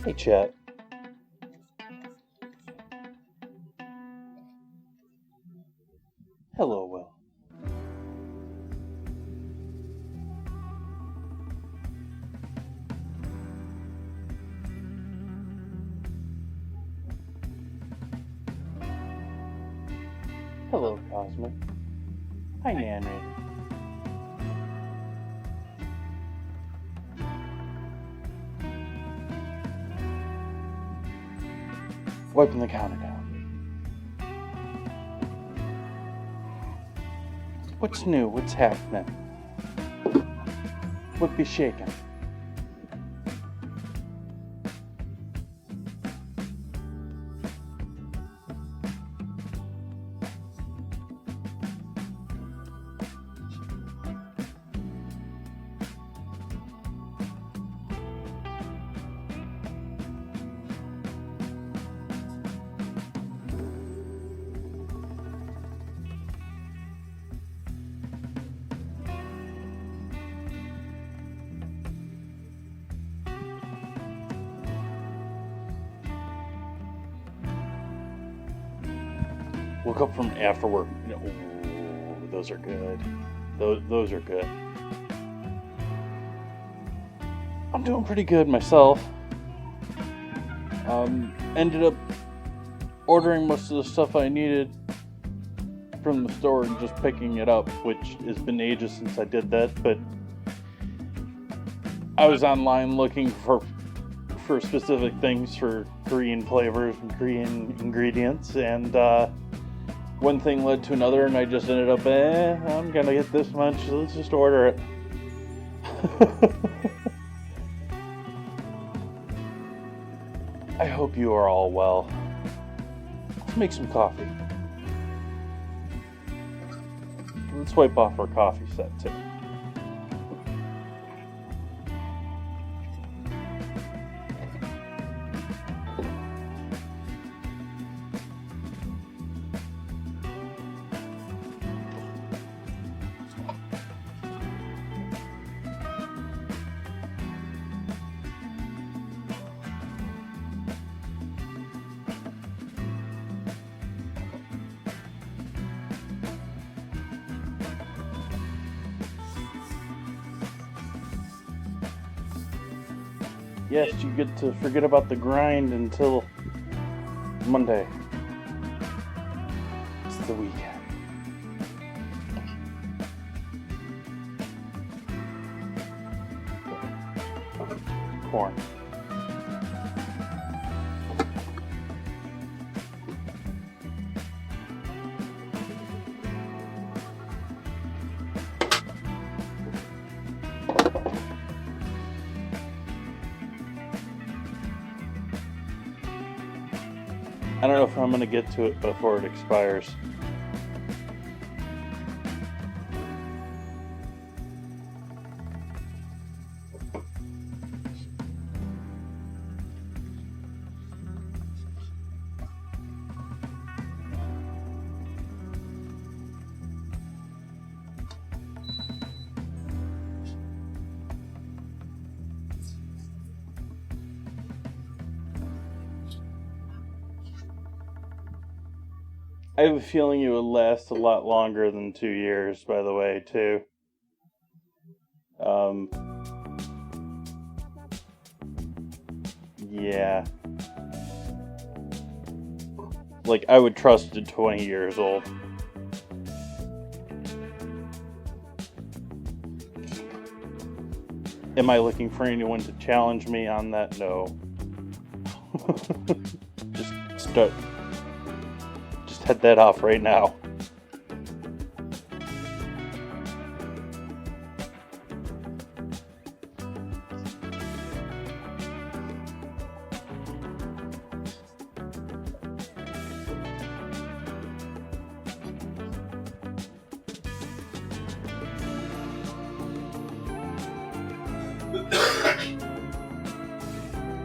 Hey, chat. Hello, Will. Hello, Cosmic. Hi, Nanny. wiping the counter down. What's new? What's happening? What be shaking? Woke up from after work. Ooh, those are good. Those are good. I'm doing pretty good myself. Ended up ordering most of the stuff I needed from the store and just picking it up, which has been ages since I did that, but I was online looking for specific things for Korean flavors and Korean ingredients, and one thing led to another, and I just ended up, I'm gonna get this much, so let's just order it. I hope you are all well. Let's make some coffee. Let's wipe off our coffee set too. Yes, you get to forget about the grind until Monday. It's the weekend. Corn. I don't know if I'm going to get to it before it expires. I have a feeling it would last a lot longer than 2 years, by the way, too. Yeah. Like, I would trust it 20 years old. Am I looking for anyone to challenge me on that? No. Just head that off right now.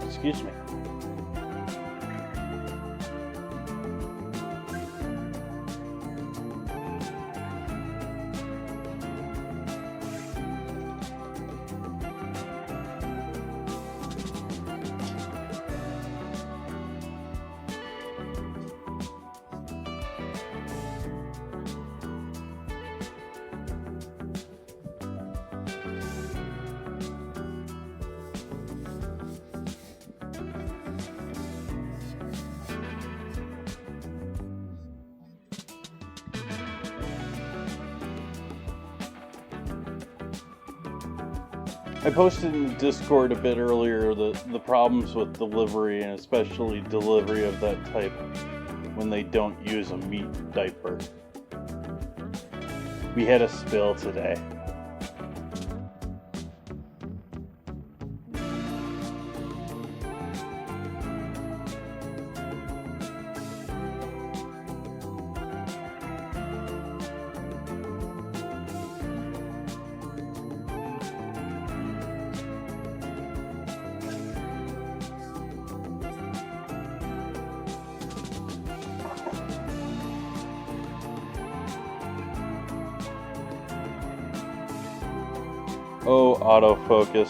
Excuse me. I posted in the Discord a bit earlier the problems with delivery, and especially delivery of that type when they don't use a meat diaper. We had a spill today. Oh, autofocus.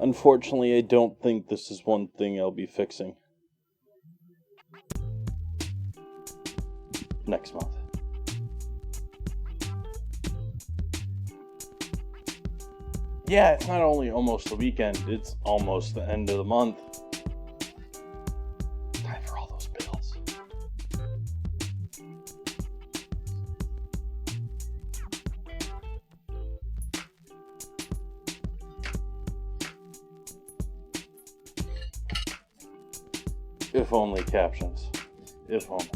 Unfortunately, I don't think this is one thing I'll be fixing next month. Yeah, it's not only almost the weekend, it's almost the end of the month. Time for all those bills. If only captions. If only.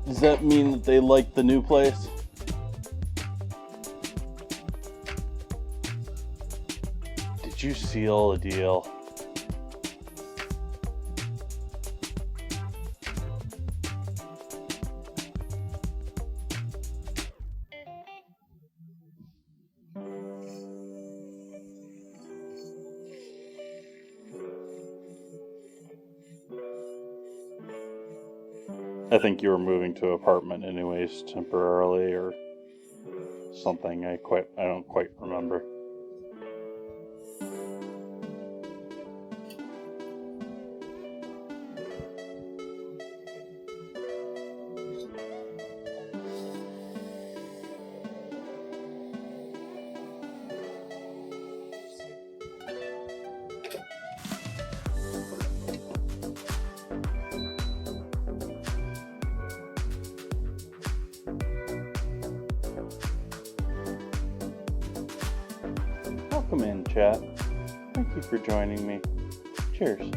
Does that mean that they like the new place? Did you seal a deal? I think you were moving to an apartment anyways, temporarily or something. I don't quite remember. Welcome in, chat. Thank you for joining me. Cheers.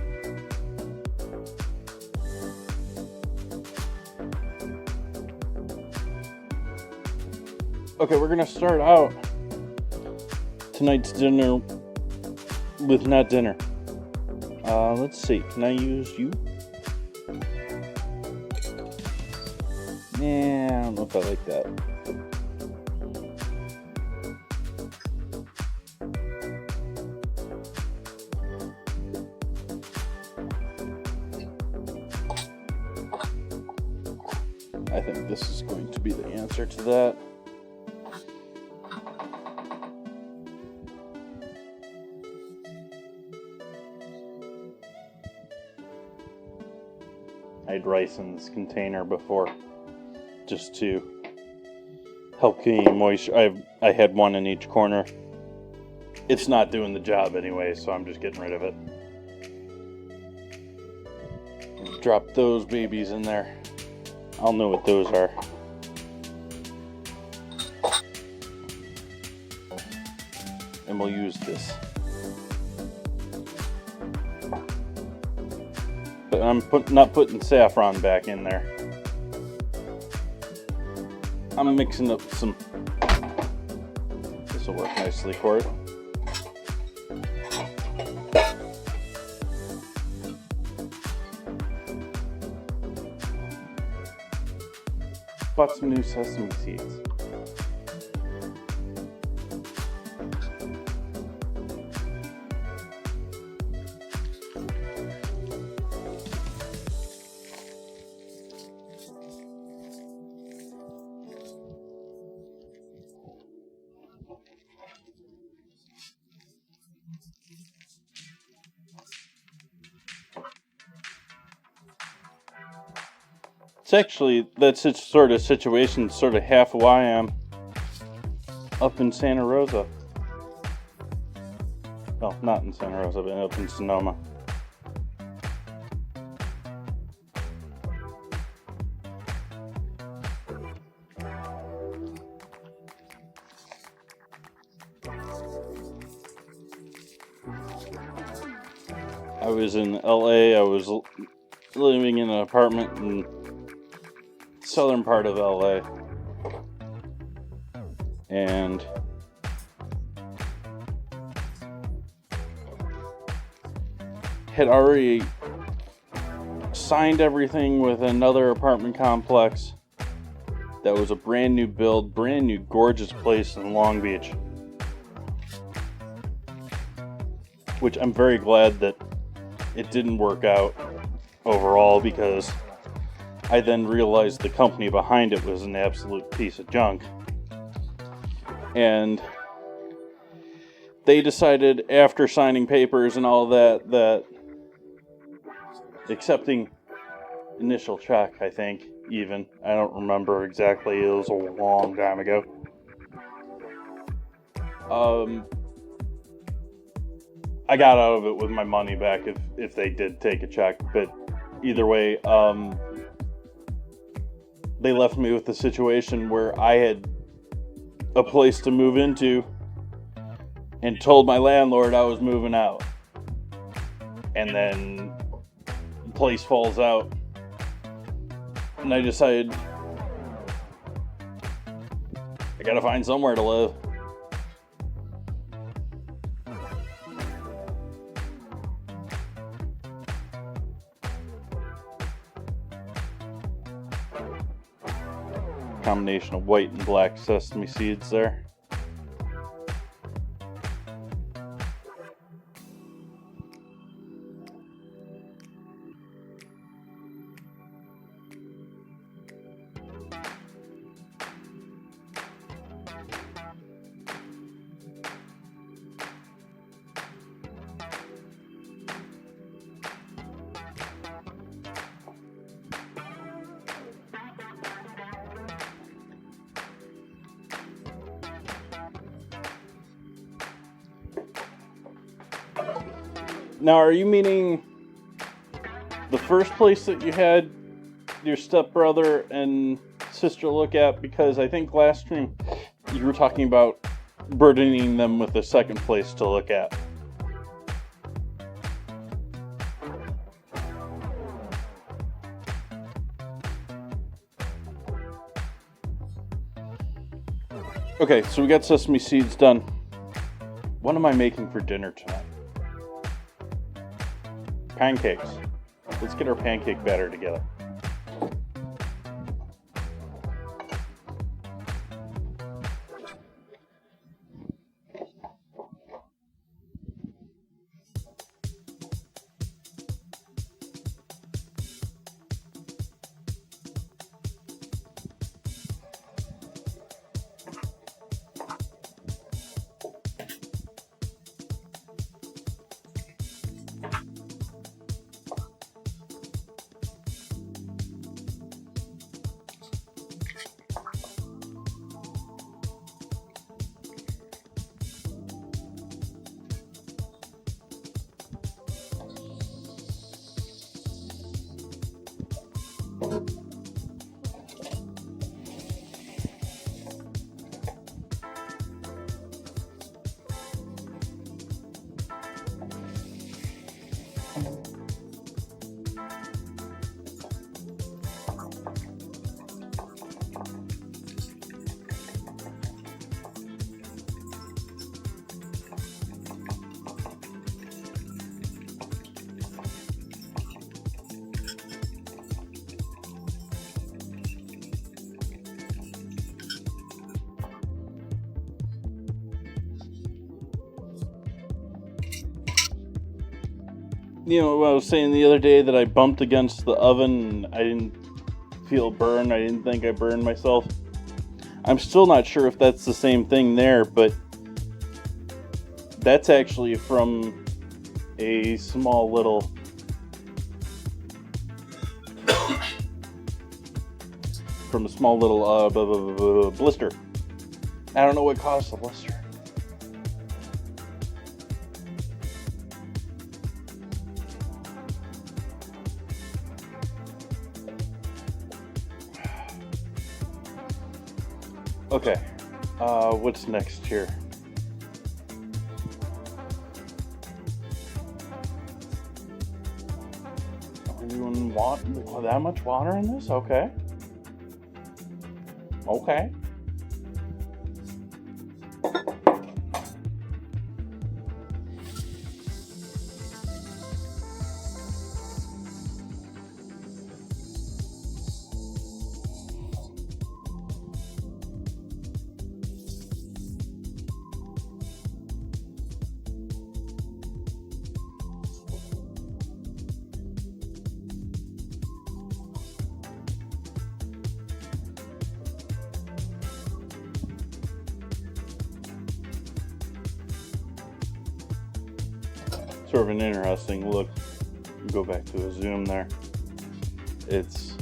Okay, we're gonna start out tonight's dinner with not dinner. Let's see. Can I use you? Yeah, I don't know if I like that. I think this is going to be the answer to that. I had rice in this container before, just to help gain moisture. I had one in each corner. It's not doing the job anyway, so I'm just getting rid of it. Drop those babies in there. I'll know what those are. And we'll use this. But I'm not putting saffron back in there. I'm mixing up some. This will work nicely for it. Bought some new sesame seeds. It's actually, that sort of situation, sort of half why I'm up in Santa Rosa. Well, not in Santa Rosa, but up in Sonoma. I was in LA, I was living in an apartment in southern part of LA, and had already signed everything with another apartment complex that was a brand new build, brand new gorgeous place in Long Beach, which I'm very glad that it didn't work out overall, because I then realized the company behind it was an absolute piece of junk. And they decided, after signing papers and all that accepting initial check, I think, even. I don't remember exactly, it was a long time ago. I got out of it with my money back if they did take a check, but either way, they left me with the situation where I had a place to move into and told my landlord I was moving out. And then the place falls out. And I decided I gotta find somewhere to live. Combination of white and black sesame seeds there. Now, are you meaning the first place that you had your stepbrother and sister look at? Because I think last stream you were talking about burdening them with a second place to look at. Okay, so we got sesame seeds done. What am I making for dinner tonight? Pancakes. Let's get our pancake batter together. You know, I was saying the other day that I bumped against the oven and I didn't feel burn. I didn't think I burned myself. I'm still not sure if that's the same thing there, but that's actually from a small little blister. I don't know what caused the blister. Okay, what's next here? Are we doing that much water in this? Okay. Okay. Sort of an interesting look. Go back to a zoom there. It's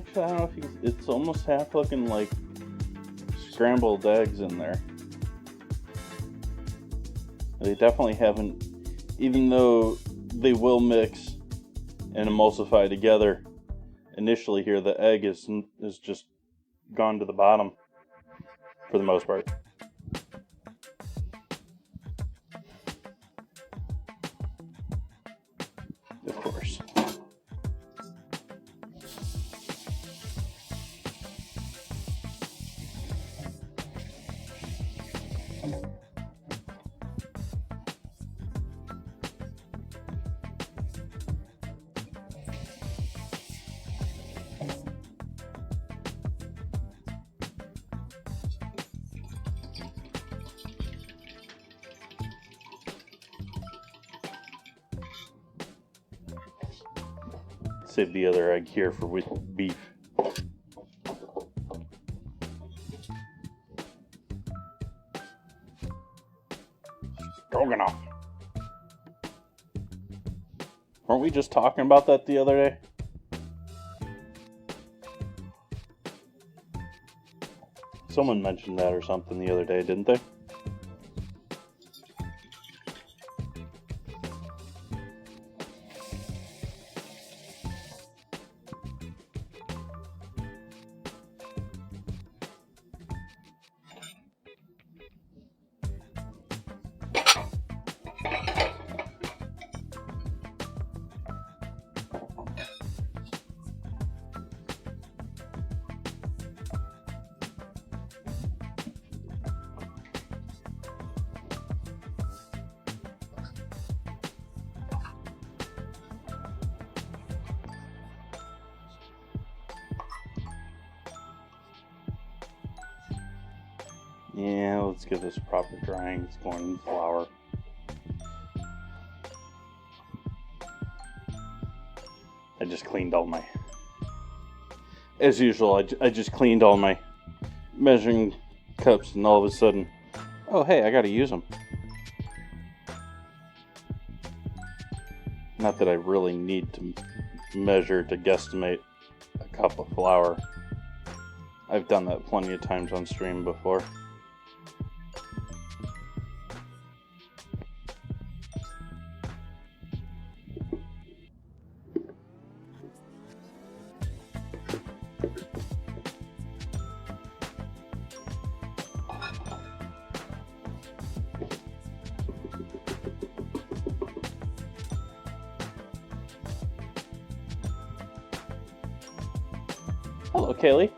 actually, I don't know if it's almost half looking like scrambled eggs in there. They definitely haven't, even though they will mix and emulsify together initially here, the egg is just gone to the bottom for the most part. Of course. Save the other egg here for with beef. Stroganoff. Weren't we just talking about that the other day? Someone mentioned that or something the other day, didn't they? Yeah, let's give this proper drying. It's going in flour. I just cleaned all my... As usual, I just cleaned all my measuring cups, and all of a sudden, oh hey, I gotta use them. Not that I really need to measure to guesstimate a cup of flour. I've done that plenty of times on stream before. Hello, Kaylee.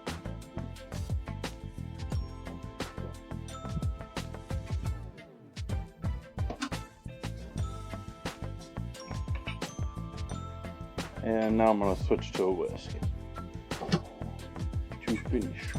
And now I'm going to switch to a whisk to finish.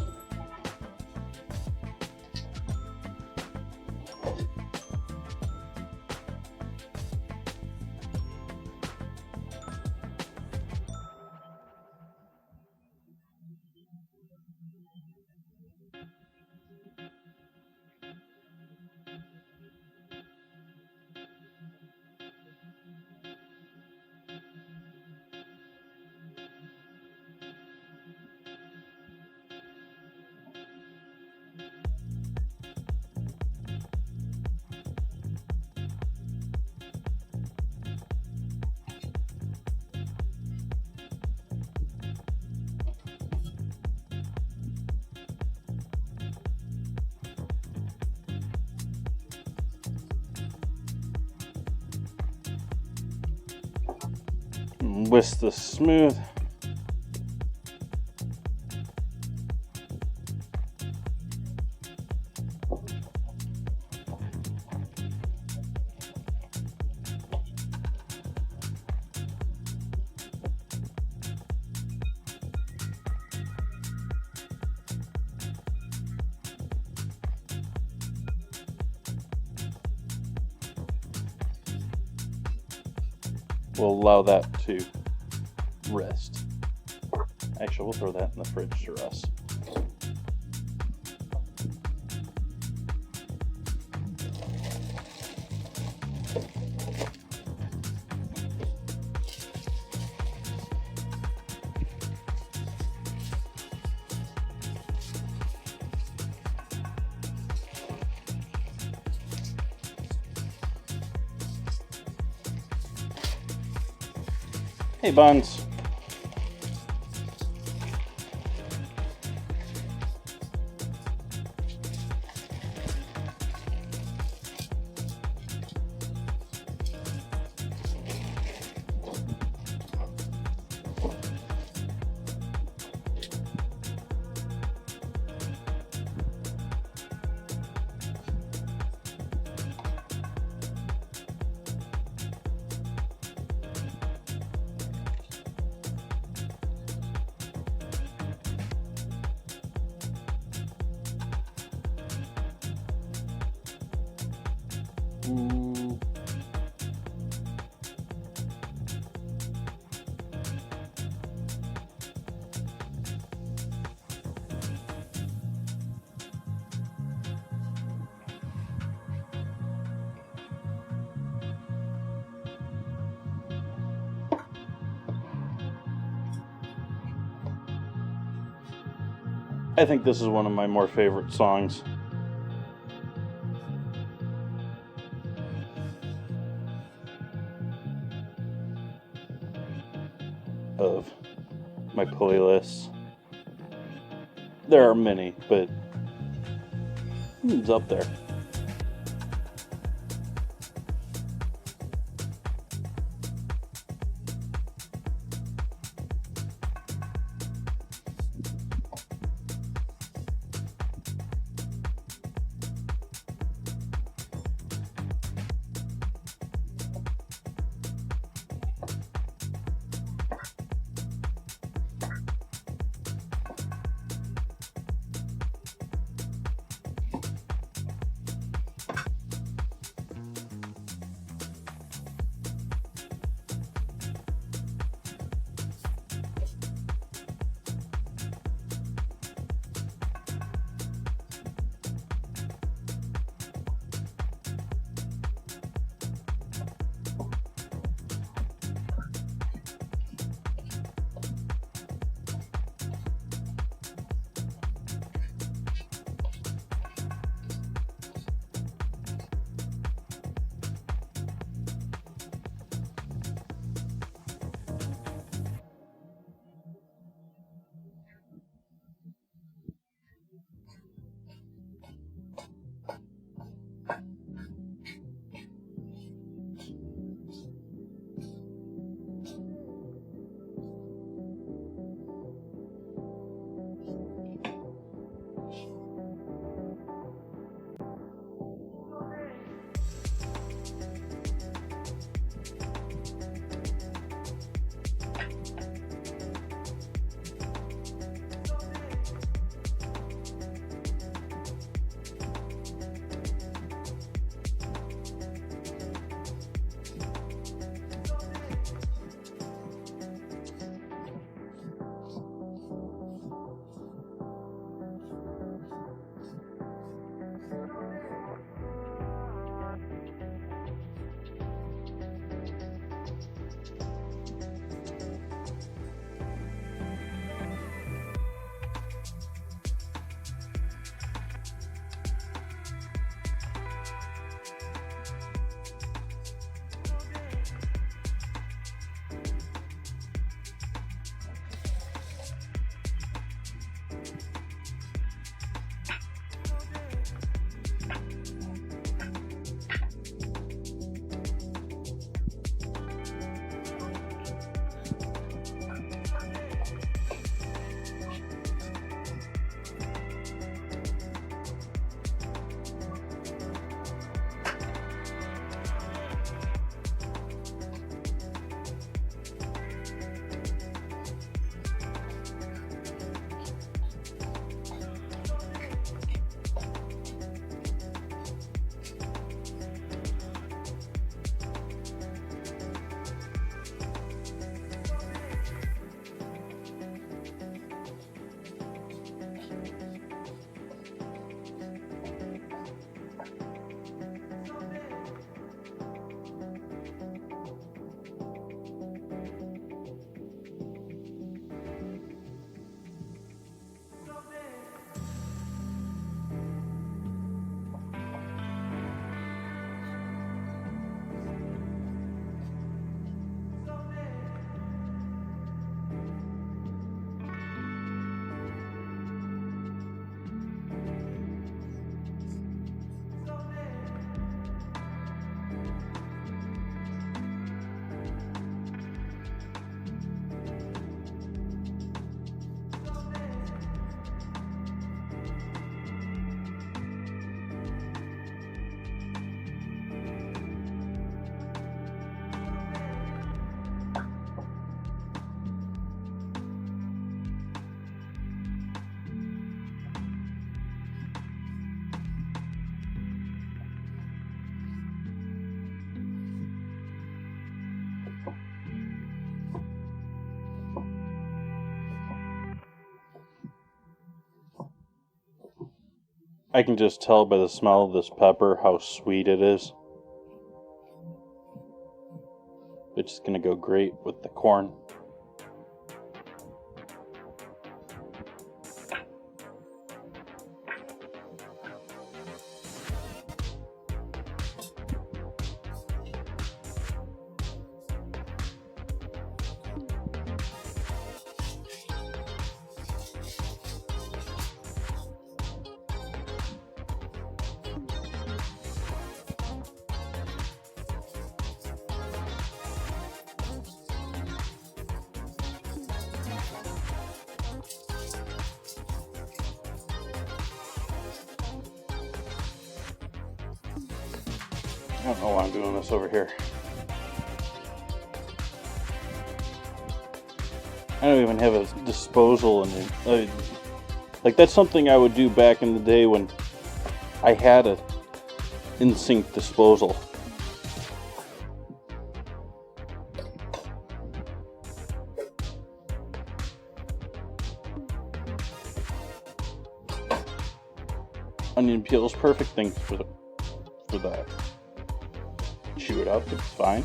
Whisk this smooth. We'll allow that to rest. Actually, we'll throw that in the fridge to rest. Hey, Buns. I think this is one of my more favorite songs. Of my playlists. There are many, but it's up there. I can just tell by the smell of this pepper how sweet it is. It's just gonna go great with the corn. I don't know why I'm doing this over here. I don't even have a disposal in it. Like, that's something I would do back in the day when I had a in-sink disposal. Onion peels, perfect things for that. Chew it up, it's fine.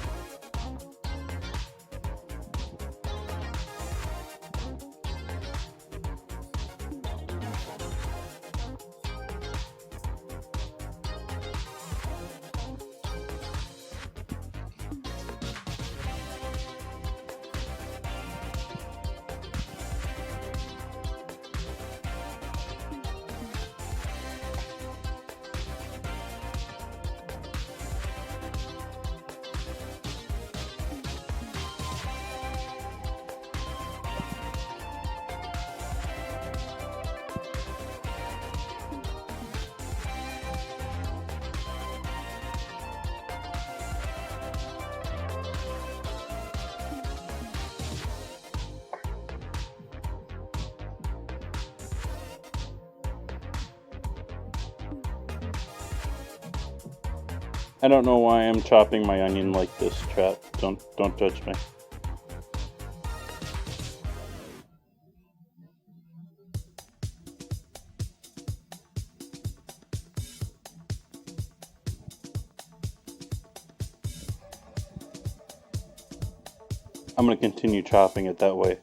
I don't know why I'm chopping my onion like this, chat. Don't judge me. I'm going to continue chopping it that way.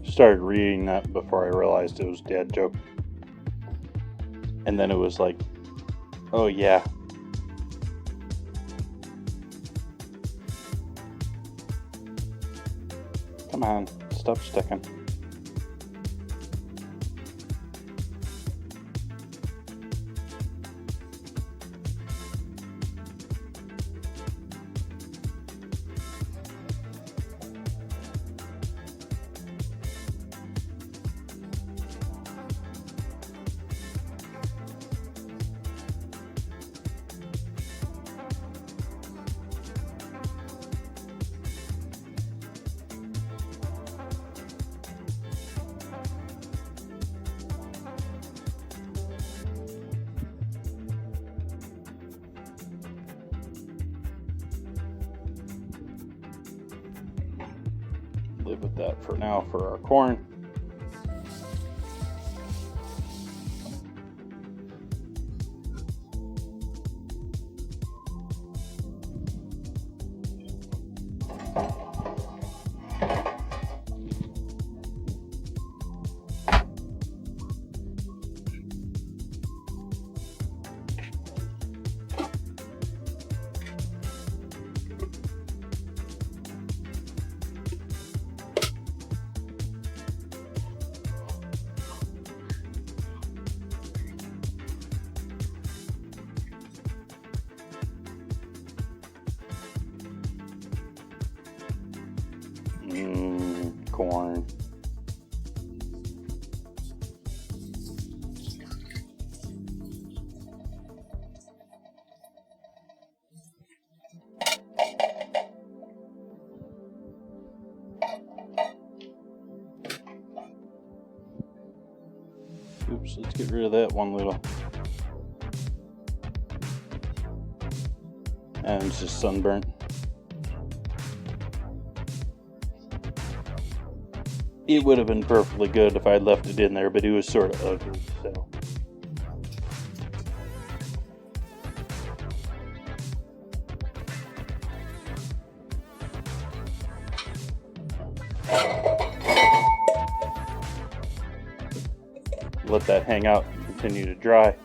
Started reading that before I realized it was a dad joke. And then it was like, oh yeah. Come on, stop sticking. Live with that for now for our corn. Corn. Oops, let's get rid of that one little. And it's just sunburnt. It would have been perfectly good if I had left it in there, but it was sort of ugly, so. Let that hang out and continue to dry.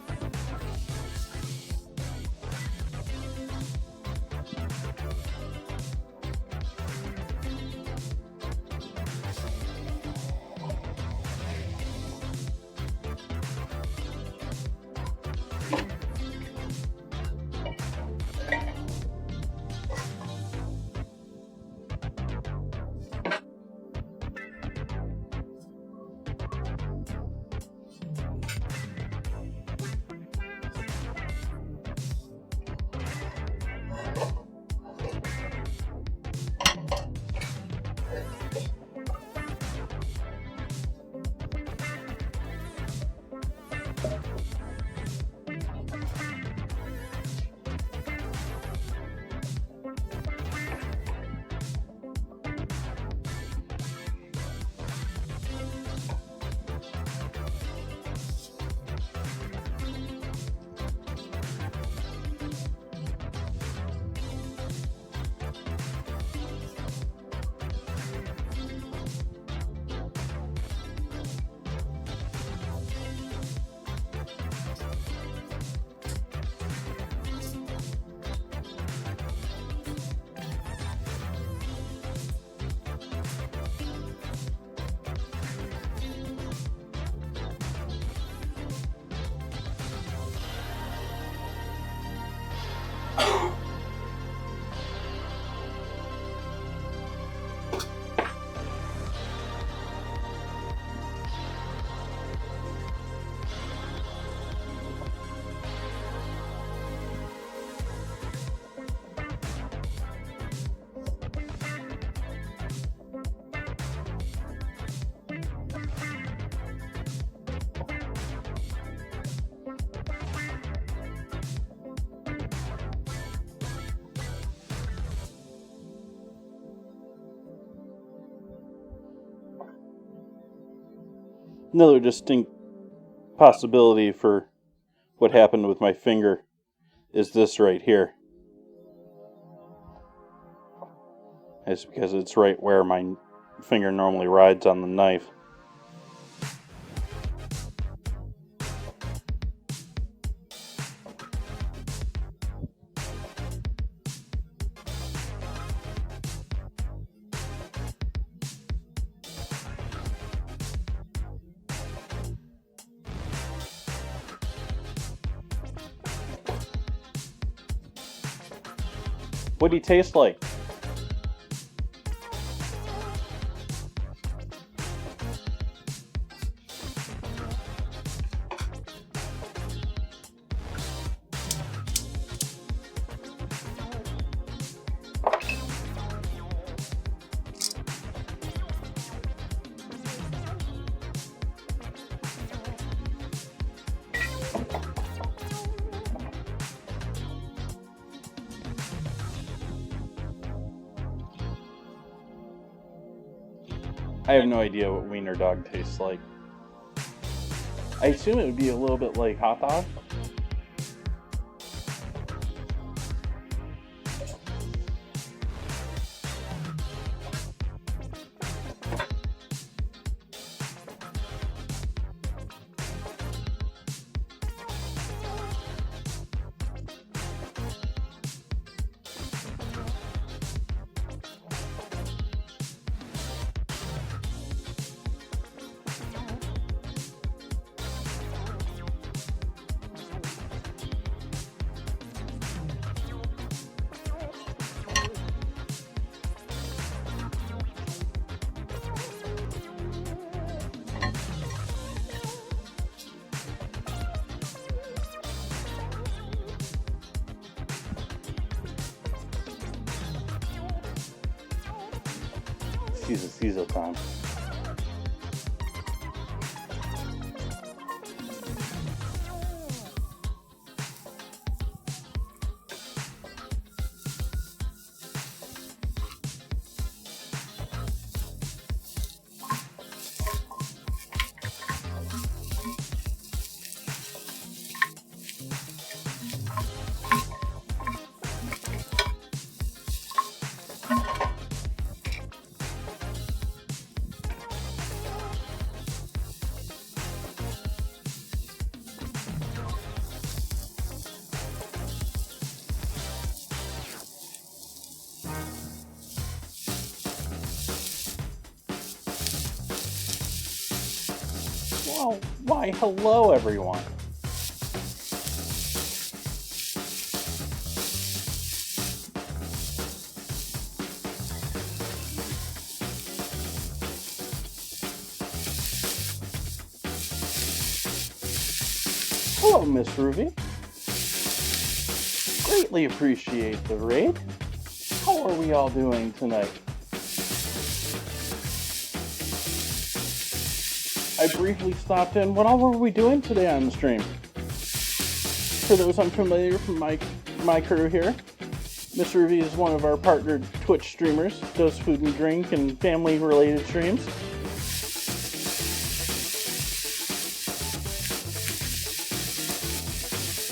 Another distinct possibility for what happened with my finger is this right here. It's because it's right where my finger normally rides on the knife. What do he taste like? I have no idea what wiener dog tastes like. I assume it would be a little bit like hot dog. Caesar time. Well, why, hello everyone. Hello, Miss Ruby. Greatly appreciate the raid. How are we all doing tonight? I briefly stopped in. What all were we doing today on the stream? For those unfamiliar from my crew here, Miss Ruby is one of our partnered Twitch streamers, does food and drink and family-related streams.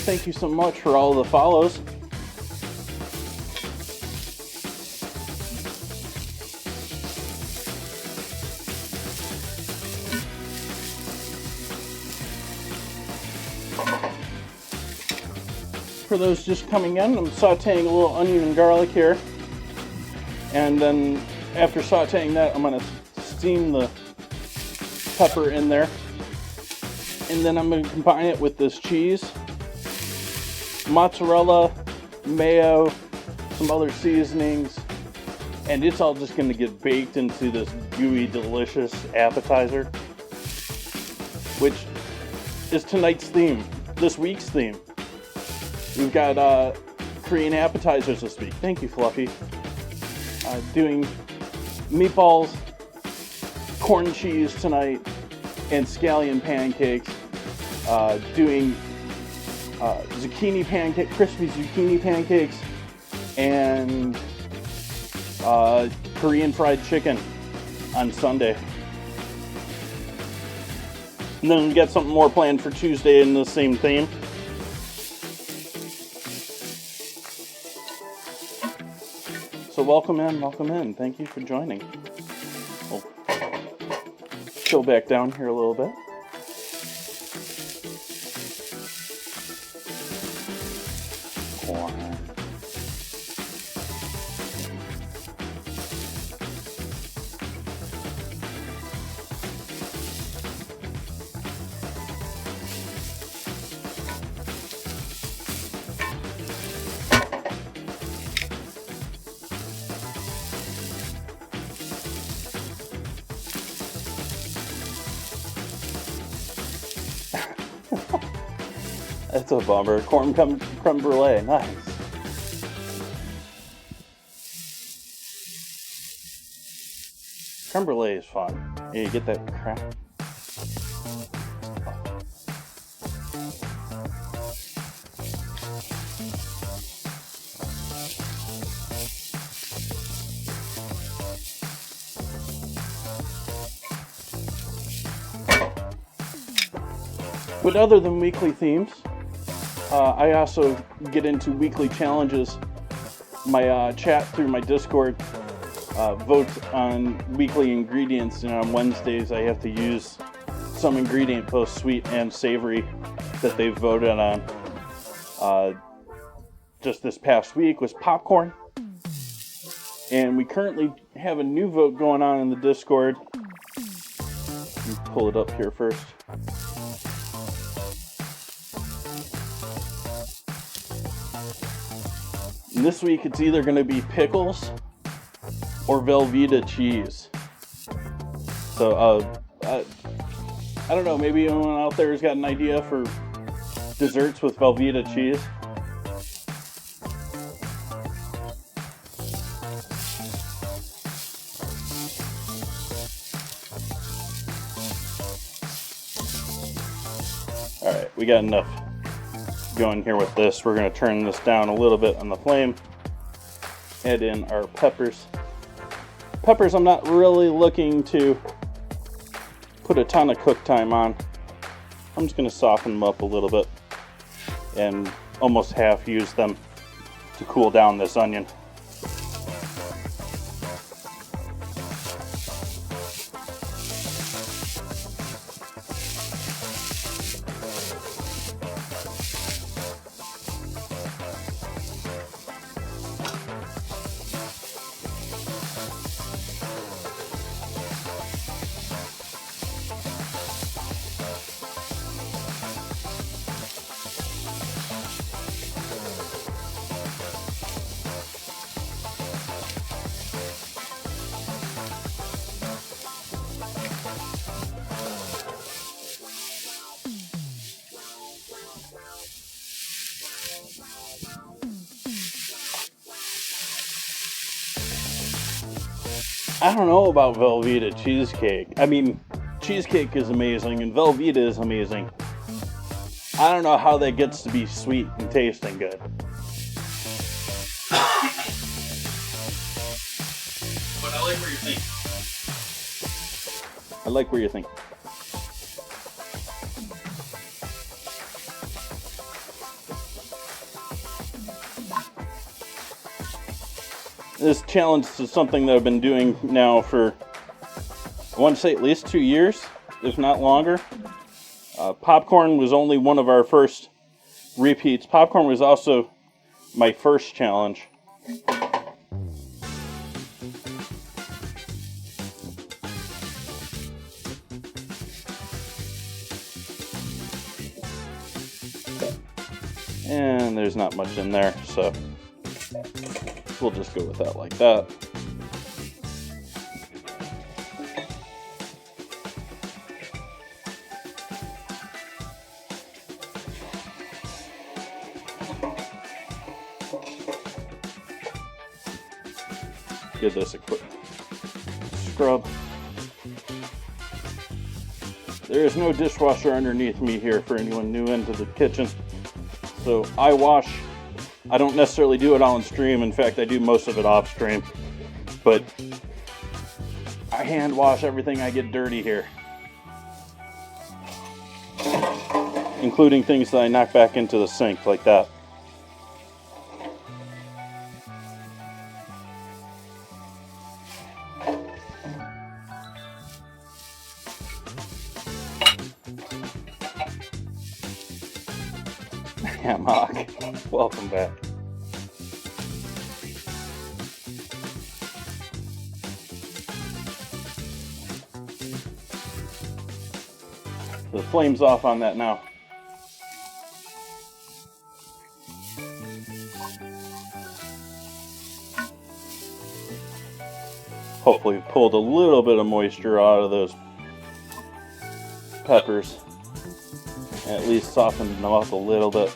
Thank you so much for all the follows. For those just coming in, I'm sauteing a little onion and garlic here. And then after sauteing that, I'm going to steam the pepper in there. And then I'm going to combine it with this cheese, mozzarella, mayo, some other seasonings. And it's all just going to get baked into this gooey, delicious appetizer, which is tonight's theme, this week's theme. We've got Korean appetizers this week. Thank you, Fluffy. Doing meatballs, corn cheese tonight, and scallion pancakes. Doing zucchini pancake, crispy zucchini pancakes, and Korean fried chicken on Sunday. And then we got something more planned for Tuesday in the same theme. So welcome in. Thank you for joining. We'll go back down here a little bit. Corn. That's a bummer. Corn creme brulee, nice. Creme brulee is fun. Yeah, you get that crap. But other than weekly themes, I also get into weekly challenges. My chat through my Discord votes on weekly ingredients, and on Wednesdays I have to use some ingredient, both sweet and savory, that they've voted on. Just this past week was popcorn, and we currently have a new vote going on in the Discord. Let me pull it up here first. And this week it's either going to be pickles or Velveeta cheese. So I don't know, maybe anyone out there has got an idea for desserts with Velveeta cheese. Alright, we got enough going here with this. We're going to turn this down a little bit on the flame. Add in our peppers. Peppers I'm not really looking to put a ton of cook time on. I'm just going to soften them up a little bit and almost half use them to cool down this onion. I don't know about Velveeta cheesecake. I mean, cheesecake is amazing and Velveeta is amazing. I don't know how that gets to be sweet and tasting good. But I like where you think. I like where you think. This challenge is something that I've been doing now for, I want to say, at least 2 years, if not longer. Popcorn was only one of our first repeats. Popcorn was also my first challenge. And there's not much in there, so we'll just go with that like that. Give this a quick scrub. There is no dishwasher underneath me here for anyone new into the kitchen. So I wash. I don't necessarily do it on stream. In fact, I do most of it off stream. But I hand wash everything I get dirty here, including things that I knock back into the sink like that. Hammock, welcome back. The flame's off on that now. Hopefully pulled a little bit of moisture out of those peppers. And at least softened them up a little bit.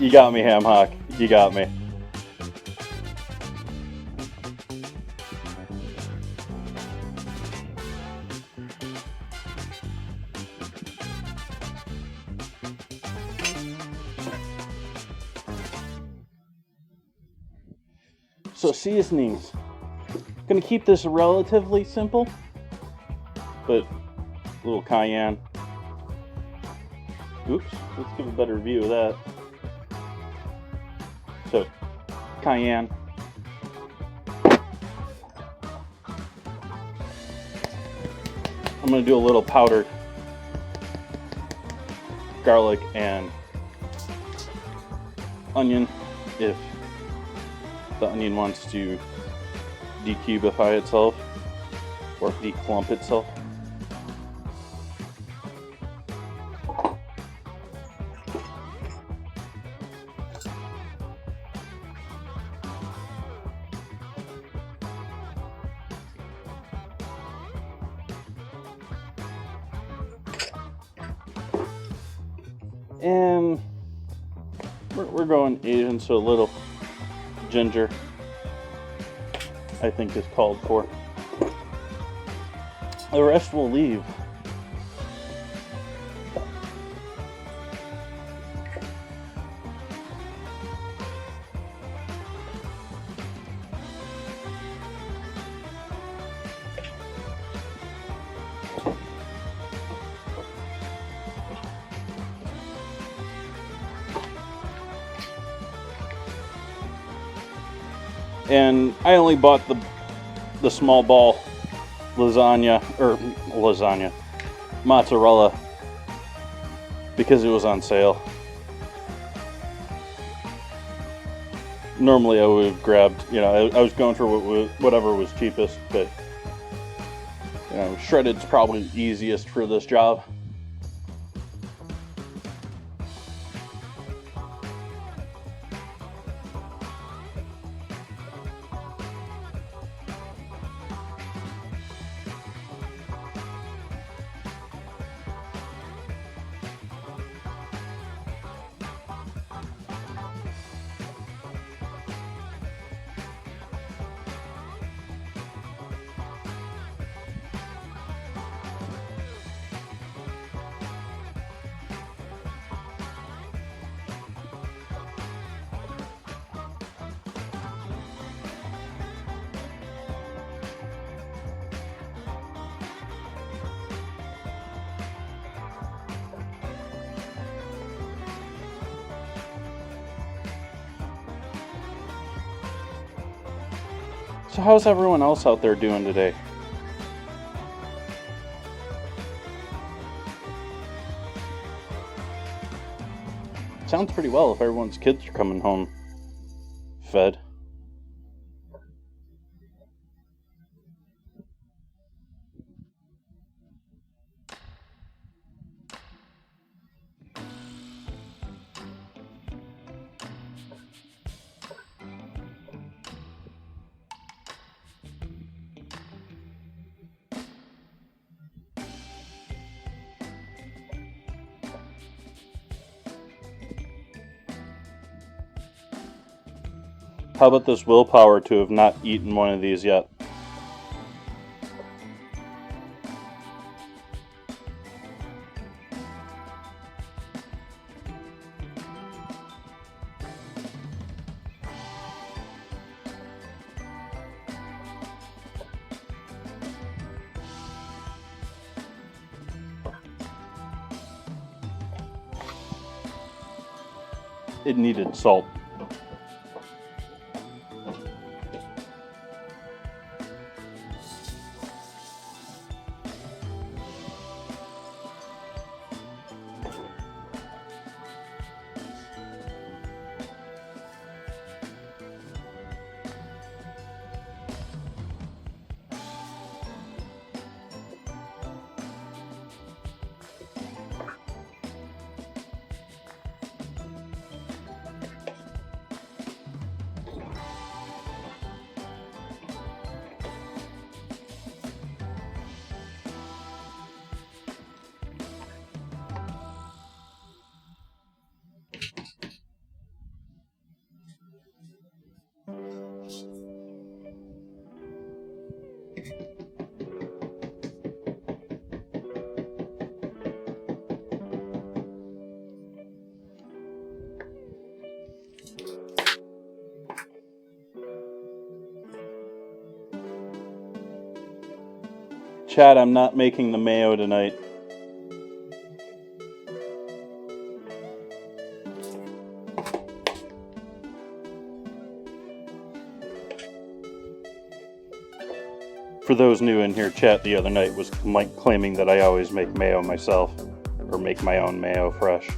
You got me, Ham Hock. You got me. So seasonings. I'm gonna keep this relatively simple, but a little cayenne. Oops, let's give a better view of that. So, cayenne. I'm going to do a little powdered garlic and onion if the onion wants to decubify itself or declump itself. And we're going Asian, so a little ginger, I think, is called for. The rest will leave. And I only bought the small ball mozzarella because it was on sale. Normally I would have grabbed, I was going for whatever was cheapest, but shredded's probably the easiest for this job. So how's everyone else out there doing today? Sounds pretty well if everyone's kids are coming home fed. How about this willpower to have not eaten one of these yet? It needed salt. Chad, I'm not making the mayo tonight. For those new in here, chat the other night was claiming that I always make mayo myself, or make my own mayo fresh.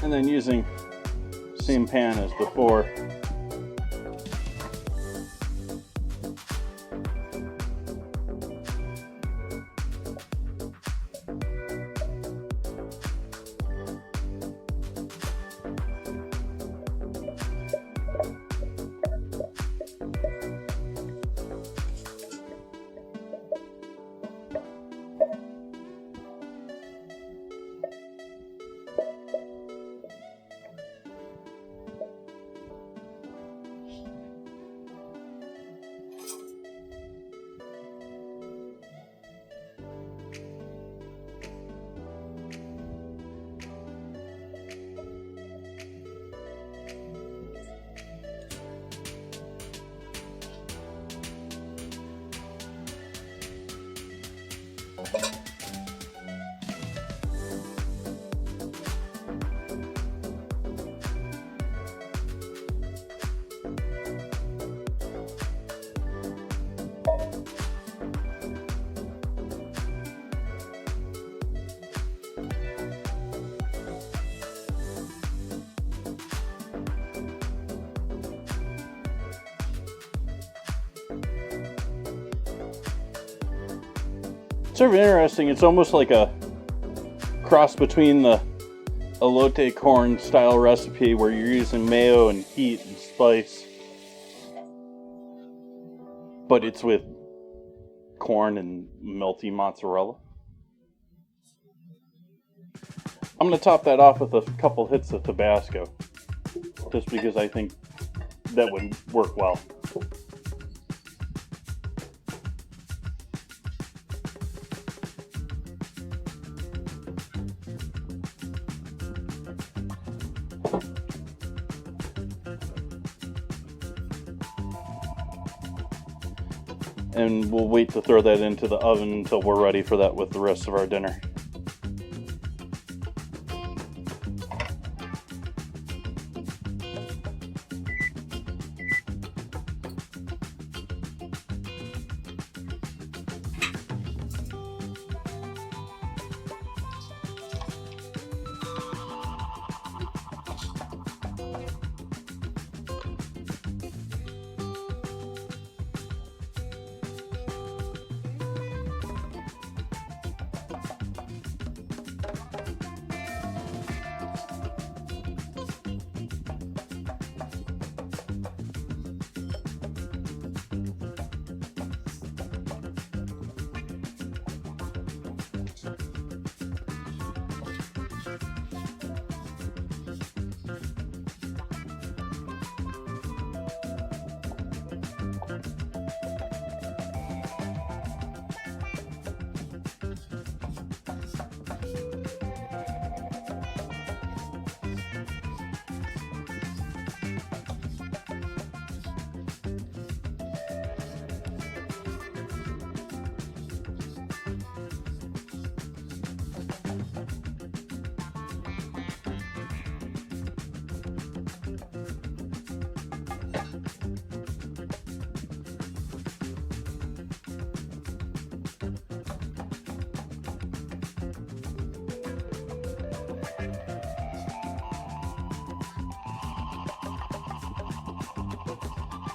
And then using same pan as before, sort of interesting. It's almost like a cross between the elote corn style recipe where you're using mayo and heat and spice, but it's with corn and melty mozzarella. I'm going to top that off with a couple hits of Tabasco, just because I think that would work well. And we'll wait to throw that into the oven until we're ready for that with the rest of our dinner.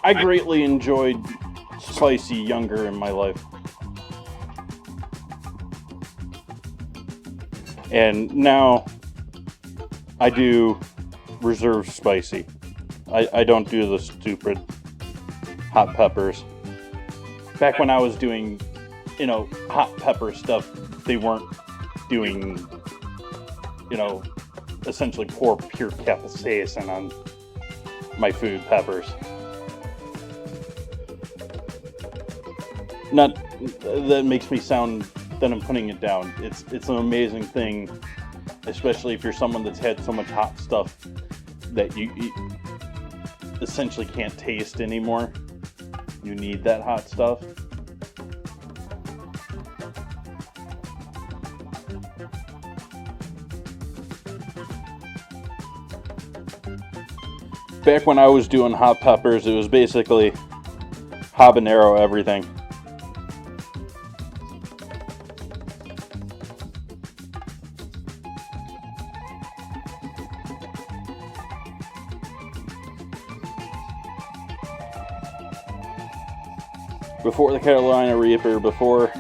I greatly enjoyed spicy younger in my life. And now I do reserve spicy. I don't do the stupid hot peppers. Back when I was doing, hot pepper stuff, they weren't doing, essentially pour pure capsaicin on my food peppers. Not that makes me sound that I'm putting it down. It's an amazing thing, especially if you're someone that's had so much hot stuff that you essentially can't taste anymore. You need that hot stuff. Back when I was doing hot peppers, it was basically habanero everything. Before the Carolina Reaper, before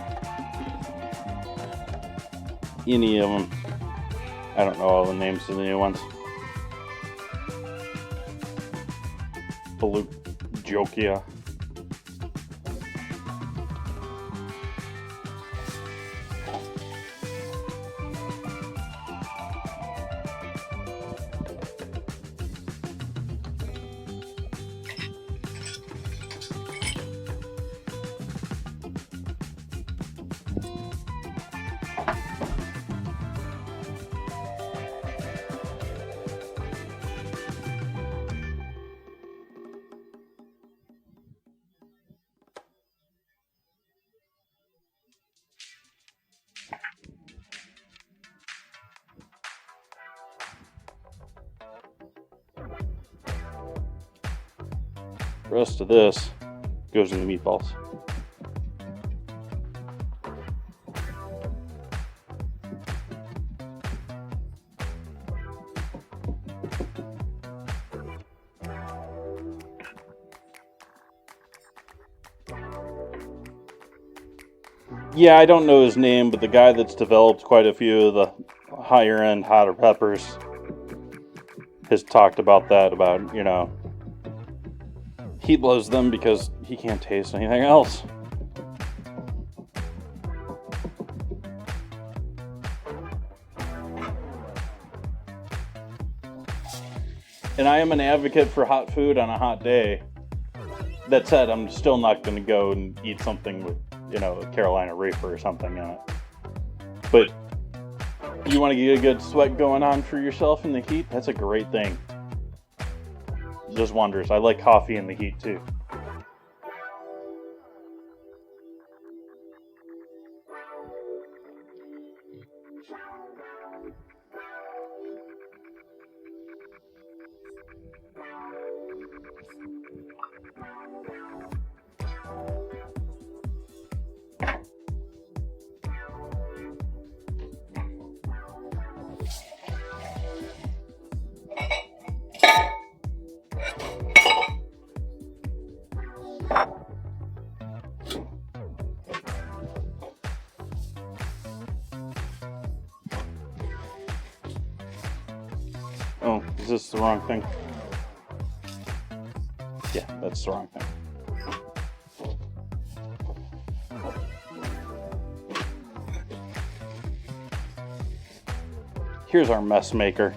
any of them. I don't know all the names of the new ones. Jokia. The rest of this goes in the meatballs. Yeah, I don't know his name, but the guy that's developed quite a few of the higher end hotter peppers has talked about that, about, he blows them because he can't taste anything else. And I am an advocate for hot food on a hot day. That said, I'm still not going to go and eat something with, a Carolina Reaper or something in it. But you want to get a good sweat going on for yourself in the heat? That's a great thing. It does wonders. I like coffee in the heat too. Oh, is this the wrong thing? Yeah, that's the wrong thing. Here's our mess maker.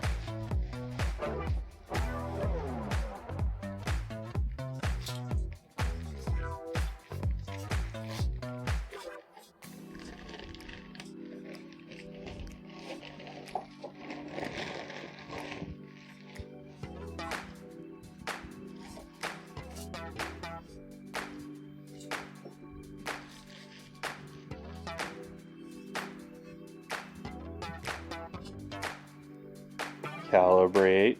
Calibrate.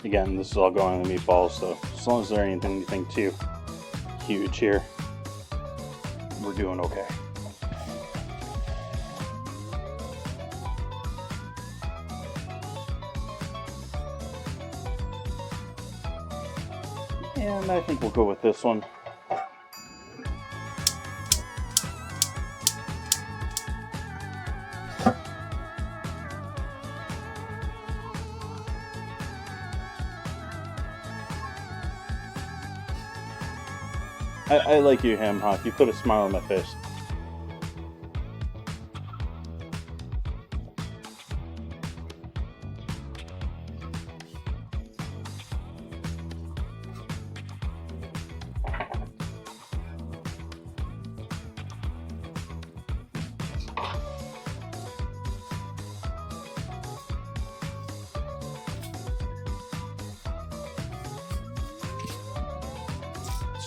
Again, this is all going on the meatballs, so as long as there ain't anything too huge here, we're doing okay. And I think we'll go with this one. I like you, Ham Hock. You put a smile on my face.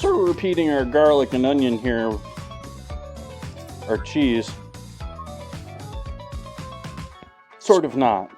sort of repeating our garlic and onion here, our cheese. Sort of not.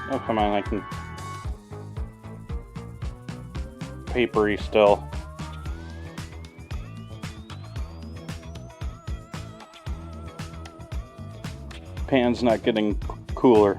Oh, come on, I can... Papery still. Pan's not getting cooler.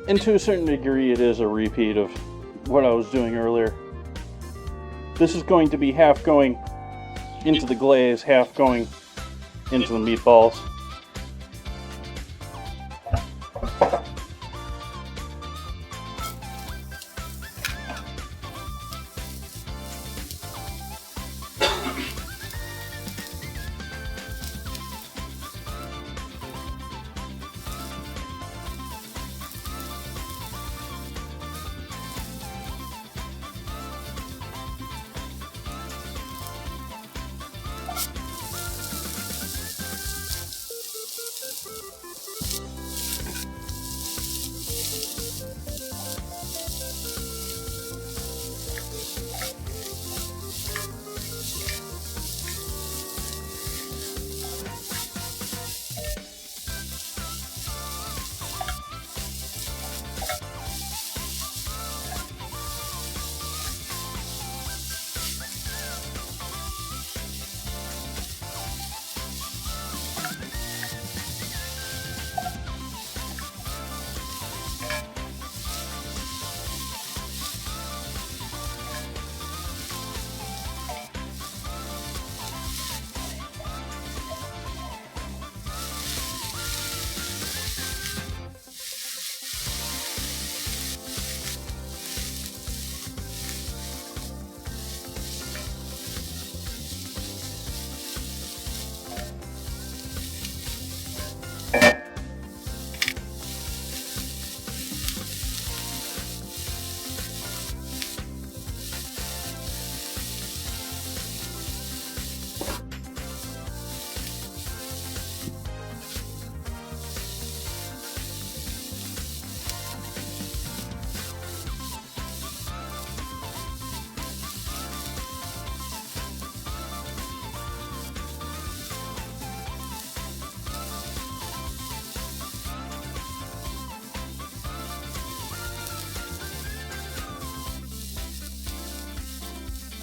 And to a certain degree, it is a repeat of what I was doing earlier. This is going to be half going into the glaze, half going into the meatballs.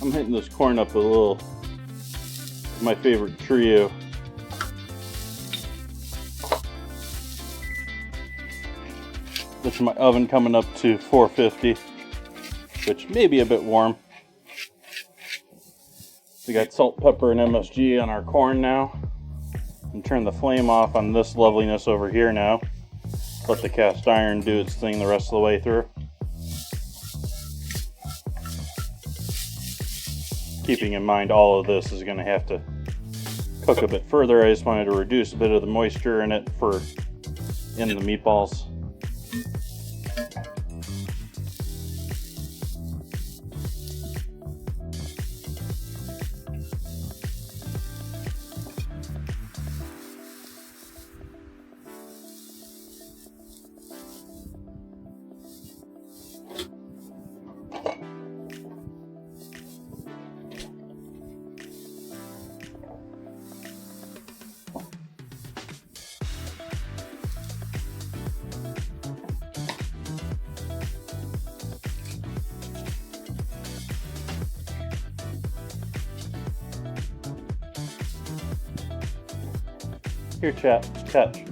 I'm hitting this corn up a little. My favorite trio. This is my oven coming up to 450, which may be a bit warm. We got salt, pepper, and MSG on our corn now. And turn the flame off on this loveliness over here now. Let the cast iron do its thing the rest of the way through. Keeping in mind all of this is going to have to cook a bit further. I just wanted to reduce a bit of the moisture in it in the meatballs. Here, chat. Catch.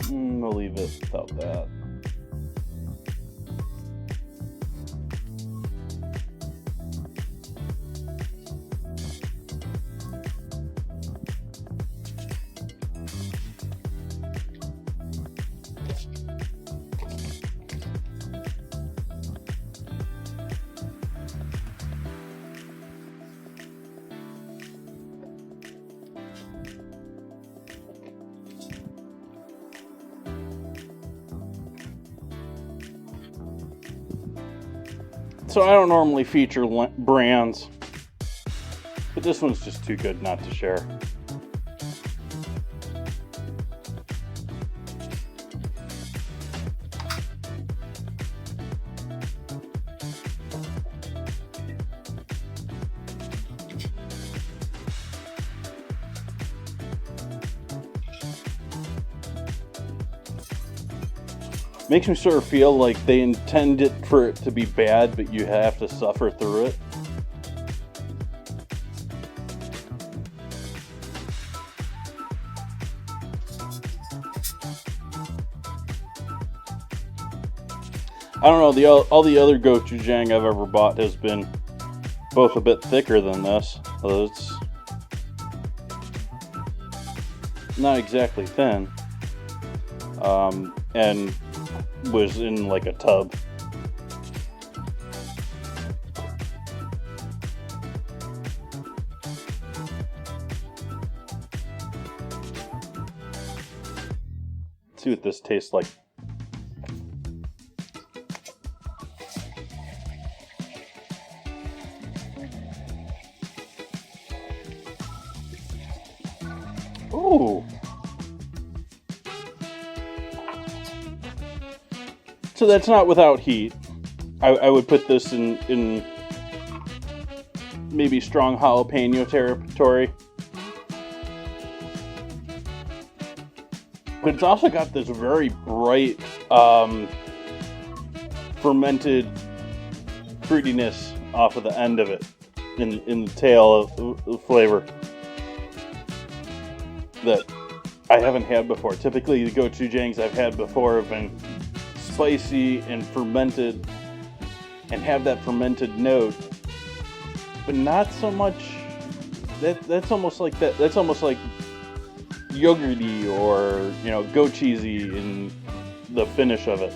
We'll leave it without that. So I don't normally feature brands, but this one's just too good not to share. Makes me sort of feel like they intend it for it to be bad, but you have to suffer through it. I don't know, all the other gochujang I've ever bought has been both a bit thicker than this. So it's not exactly thin. And was in like a tub. Let's see what this tastes like. Ooh. So that's not without heat. I would put this in maybe strong jalapeno territory. But it's also got this very bright fermented fruitiness off of the end of it in the tail of flavor that I haven't had before. Typically the gochujangs I've had before have been spicy and fermented and have that fermented note, but not so much. That's almost like yogurty or, you know, goat cheesy in the finish of it.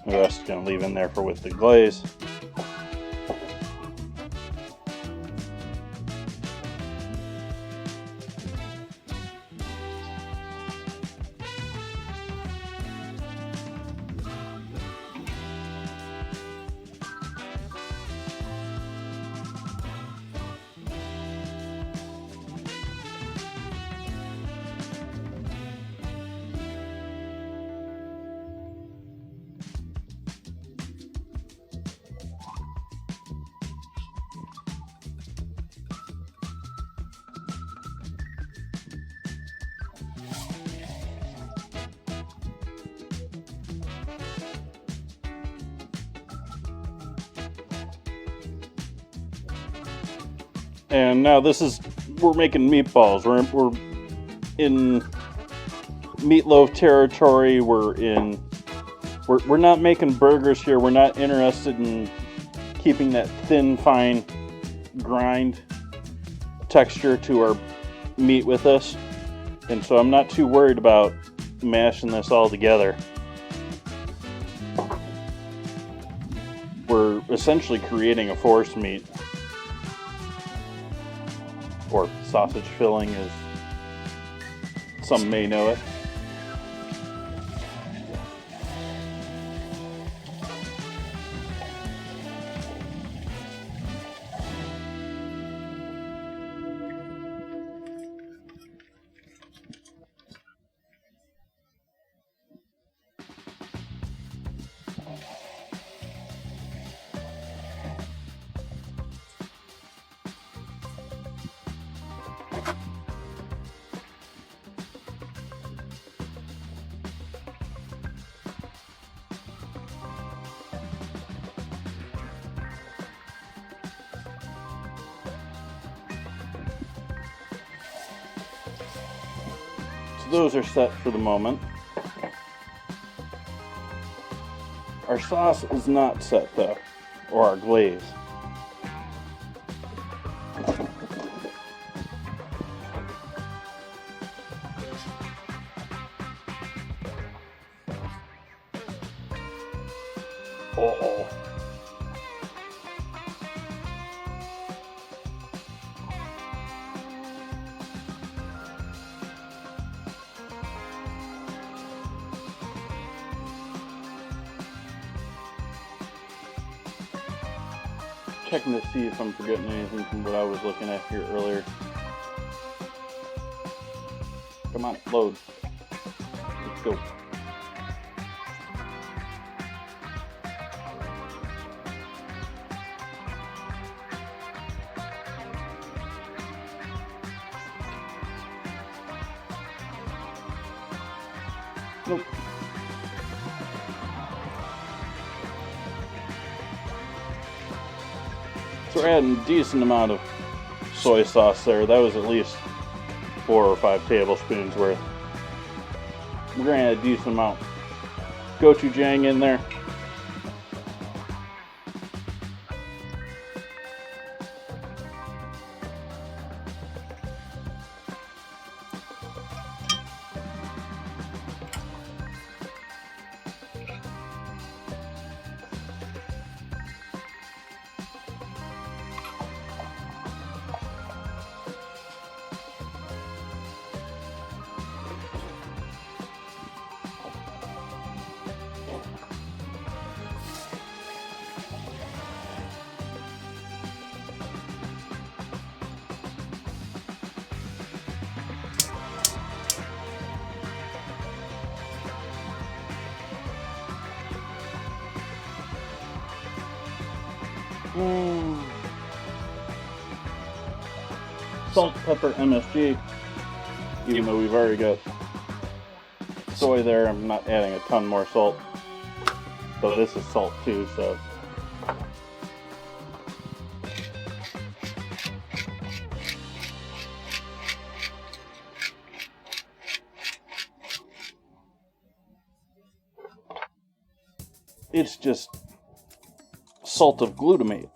The rest is going to leave in there for with the glaze. And now we're making meatballs. We're in meatloaf territory. We're not making burgers here. We're not interested in keeping that thin, fine grind texture to our meat with us. And so I'm not too worried about mashing this all together. We're essentially creating a force meat. Or sausage filling, as some may know it. So those are set for the moment. Our sauce is not set though, or our glaze. Uh-oh. Checking to see if I'm forgetting anything from what I was looking at here earlier. Come on, load. Let's go. Nope. So we're adding a decent amount of soy sauce there. That was at least 4 or 5 tablespoons worth. We're going to add a decent amount of gochujang in there. Salt, pepper, MSG. Even though we've already got soy there, I'm not adding a ton more salt. Though this is salt too, so. It's just salt of glutamate.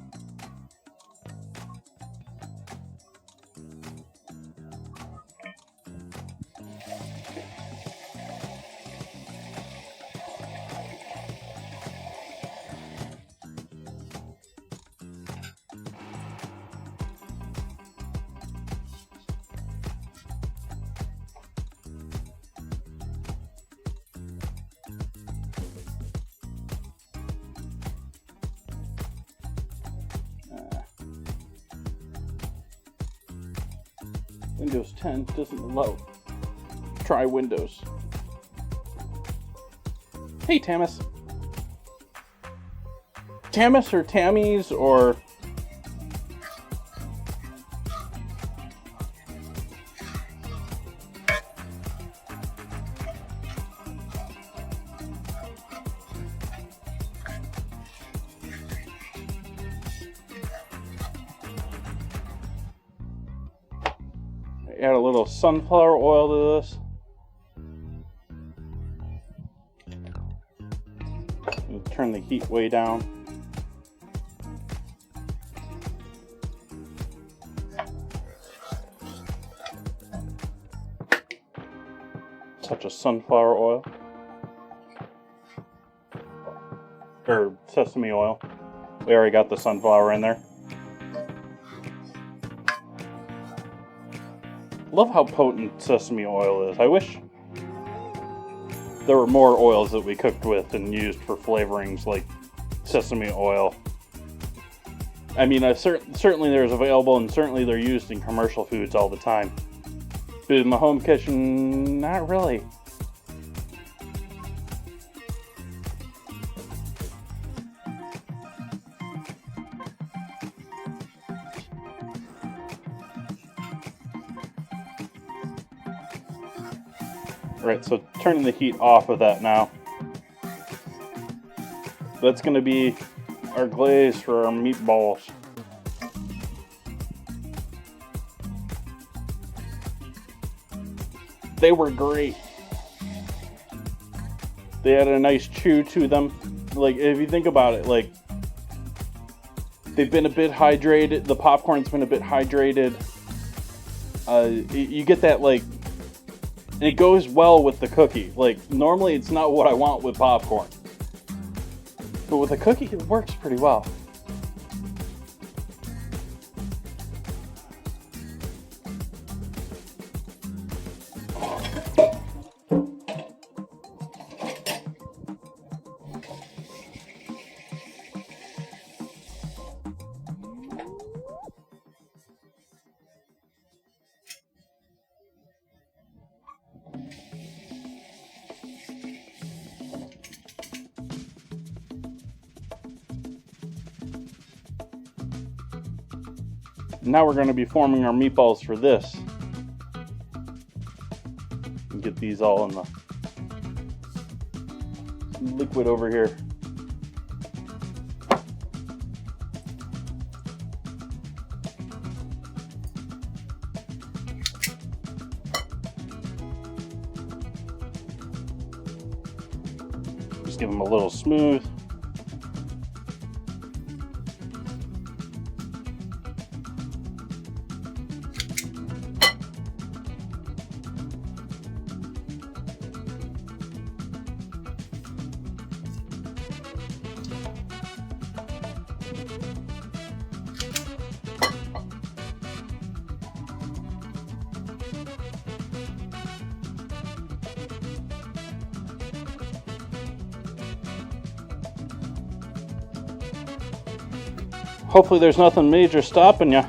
Windows 10 doesn't allow. Try Windows. Hey, Tamis. Tamis or Tammy's or... Add a little sunflower oil to this. And turn the heat way down. Touch of sunflower oil. Or sesame oil. We already got the sunflower in there. Love how potent sesame oil is. I wish there were more oils that we cooked with and used for flavorings like sesame oil. I mean, certainly there's available, and certainly they're used in commercial foods all the time. But in the home kitchen, not really. Alright, so turning the heat off of that now. That's going to be our glaze for our meatballs. they were great. They had a nice chew to them. Like, if you think about it, like, they've been a bit hydrated. The popcorn's been a bit hydrated. You get that, like, and it goes well with the cookie. Like, normally it's not what I want with popcorn, but with a cookie, it works pretty well. Now we're going to be forming our meatballs for this. Get these all in the liquid over here. Just give them a little smooth. Hopefully there's nothing major stopping you.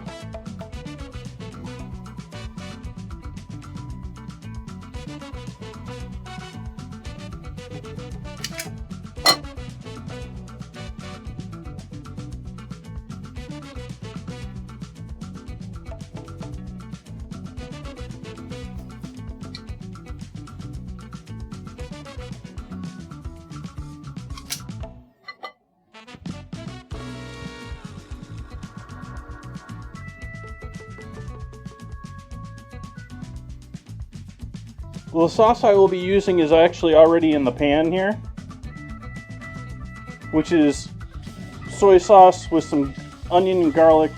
Well, the sauce I will be using is actually already in the pan here, which is soy sauce with some onion and garlic,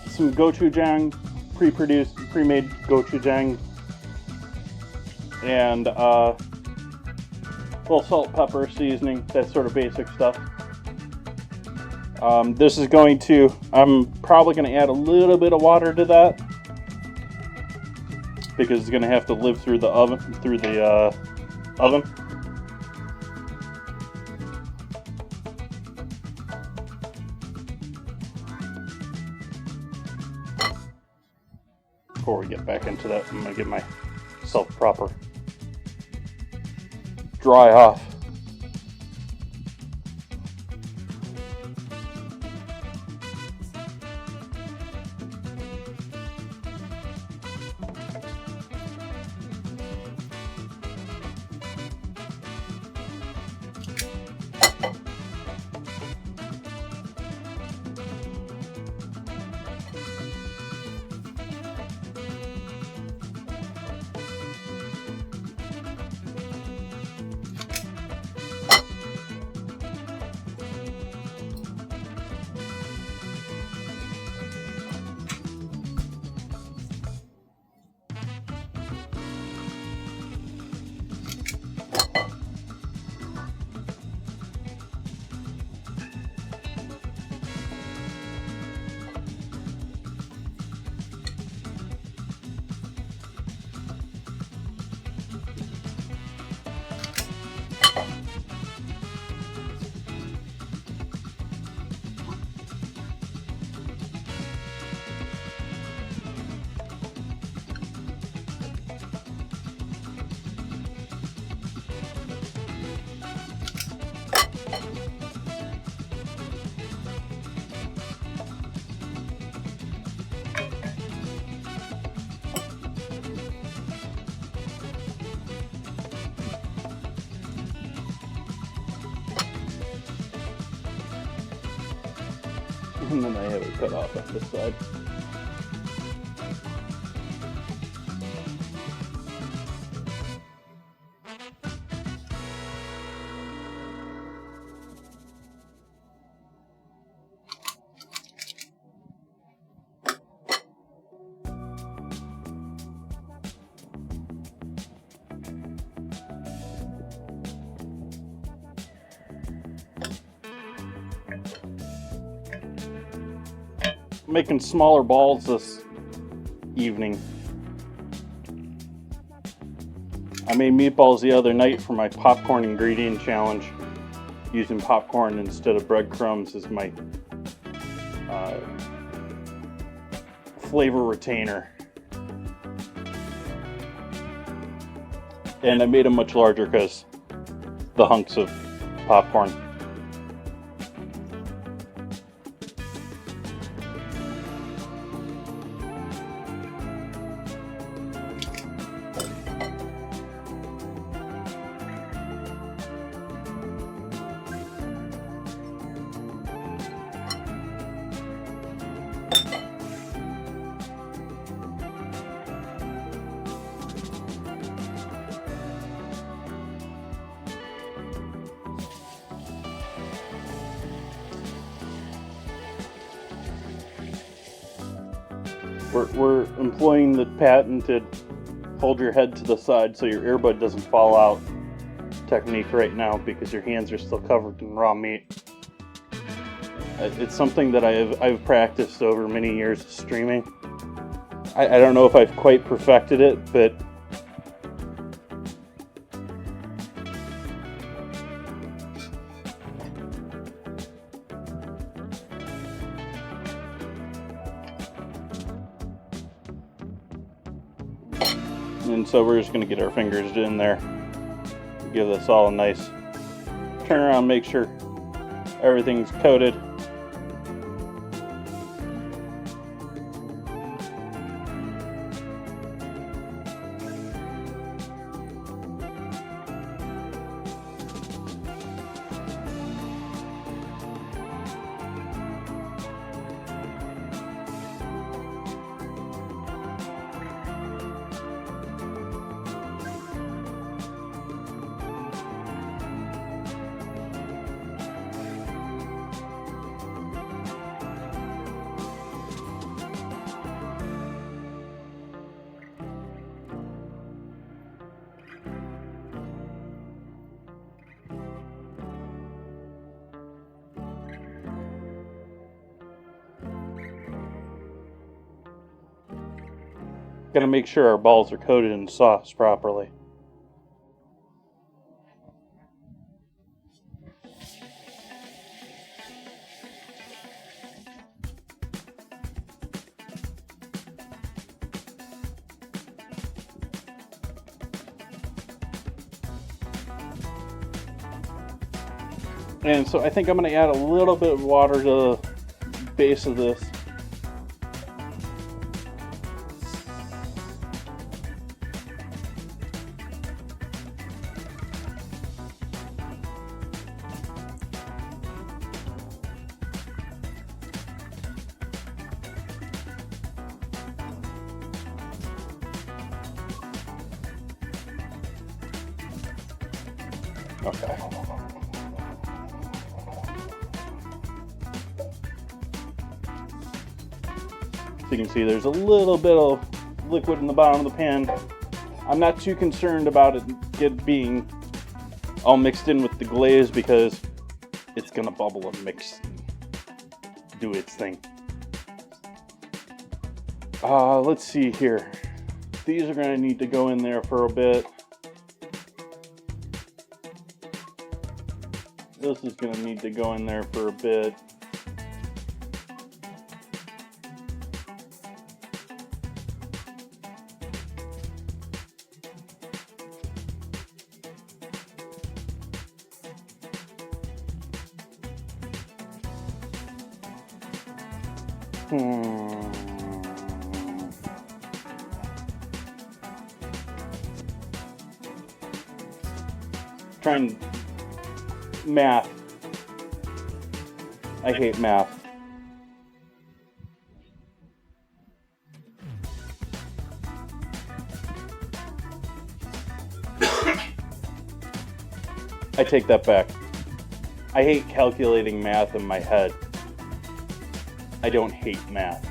some gochujang, pre-made gochujang, and a little salt, pepper, seasoning, that sort of basic stuff. This is going to, I'm probably going to add a little bit of water to that, because it's going to have to live through the oven, Before we get back into that, I'm going to get myself proper dry off. And then I have it cut off on this side. making smaller balls this evening. I made meatballs the other night for my popcorn ingredient challenge, using popcorn instead of breadcrumbs as my flavor retainer. And I made them much larger because the hunks of popcorn. We're employing the patented hold your head to the side so your earbud doesn't fall out technique right now because your hands are still covered in raw meat. It's something that I've practiced over many years of streaming. I don't know if I've quite perfected it, but and so we're just going to get our fingers in there, give this all a nice turn around, make sure everything's coated. Gotta make sure our balls are coated in sauce properly. And so I think I'm going to add a little bit of water to the base of this. Okay. So you can see there's a little bit of liquid in the bottom of the pan. I'm not too concerned about it being all mixed in with the glaze because it's gonna bubble and mix and do its thing. Let's see here. These are gonna need to go in there for a bit. This is going to need to go in there for a bit. Trying math. I hate math. I take that back. I hate calculating math in my head. I don't hate math.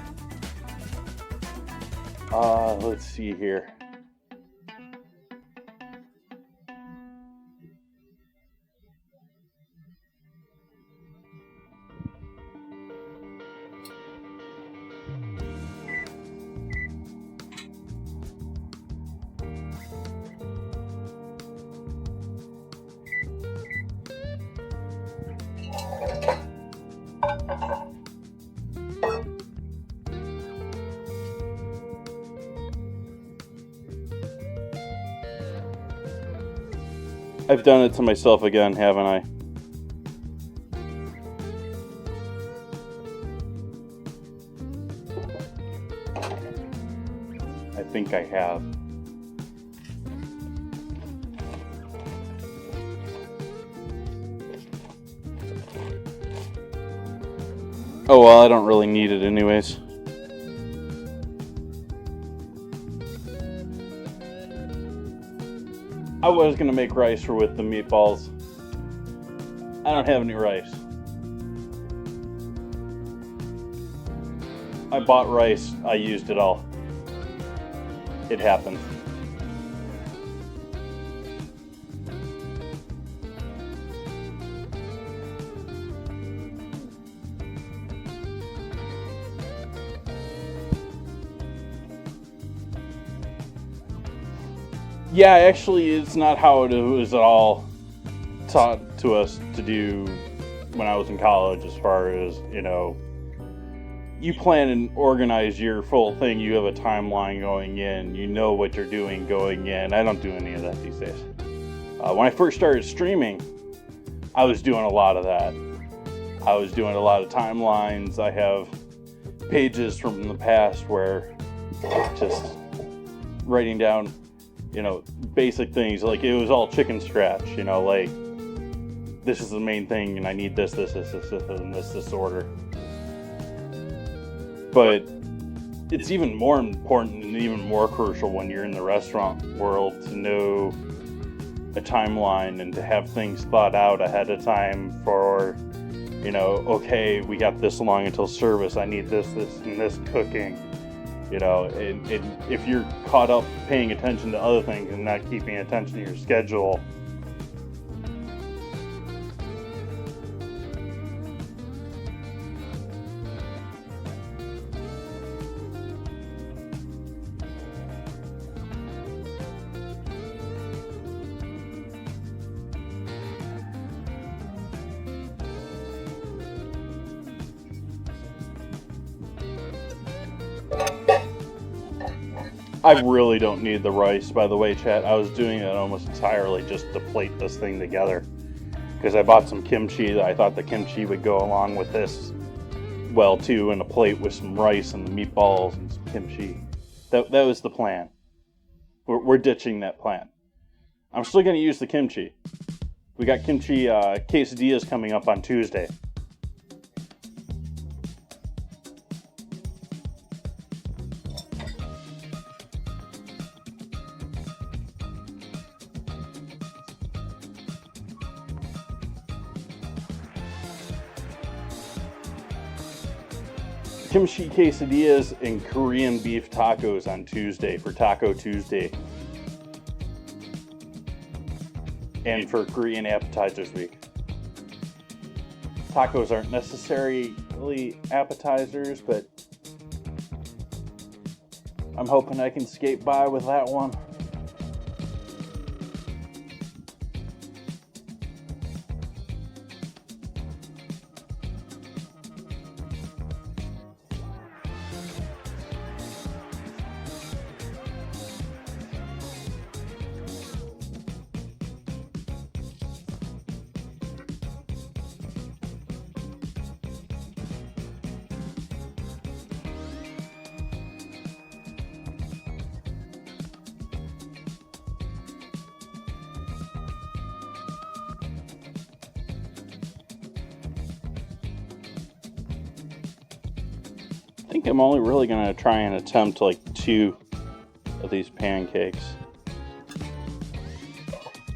Let's see here. I've done it to myself again, haven't I? I think I have. Oh well, I don't really need it anyways. I was gonna make rice with the meatballs. I don't have any rice. I bought rice, I used it all. It happened. Yeah, actually, it's not how it was at all taught to us to do when I was in college, as far as, you know, you plan and organize your full thing. You have a timeline going in. You know what you're doing going in. I don't do any of that these days. When I first started streaming, I was doing a lot of that. I was doing a lot of timelines. I have pages from the past where just writing down, you know, basic things. Like, it was all chicken scratch, you know, like, this is the main thing and I need this, and this order. But it's even more important and even more crucial when you're in the restaurant world to know a timeline and to have things thought out ahead of time for, you know, okay, we got this long until service, I need this, and this cooking. You know, and if you're caught up paying attention to other things and not keeping attention to your schedule, I really don't need the rice, by the way, chat. I was doing it almost entirely just to plate this thing together, because I bought some kimchi that I thought the kimchi would go along with this well too, in a plate with some rice and the meatballs and some kimchi. That was the plan. We're ditching that plan. I'm still going to use the kimchi. We got kimchi quesadillas coming up on Tuesday. Kimchi quesadillas and Korean beef tacos on Tuesday for Taco Tuesday. And for Korean Appetizers Week. Tacos aren't necessarily appetizers, but I'm hoping I can skate by with that one. I think I'm only really going to try and attempt like 2 of these pancakes.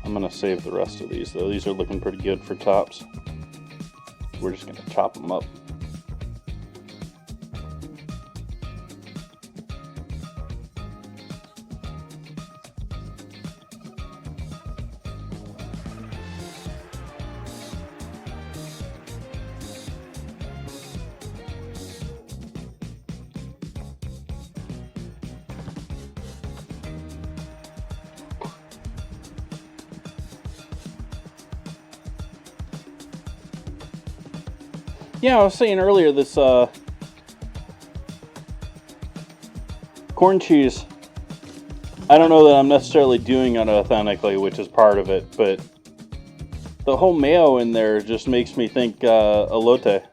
I'm going to save the rest of these though. These are looking pretty good for tops. We're just going to chop them up. Yeah, I was saying earlier, this corn cheese, I don't know that I'm necessarily doing it authentically, which is part of it, but The whole mayo in there just makes me think elote.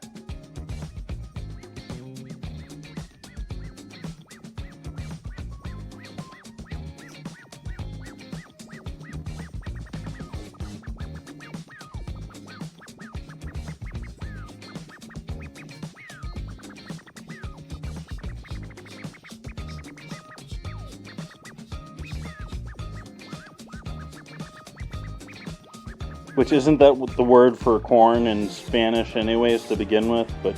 Which isn't that the word for corn in Spanish anyways to begin with, but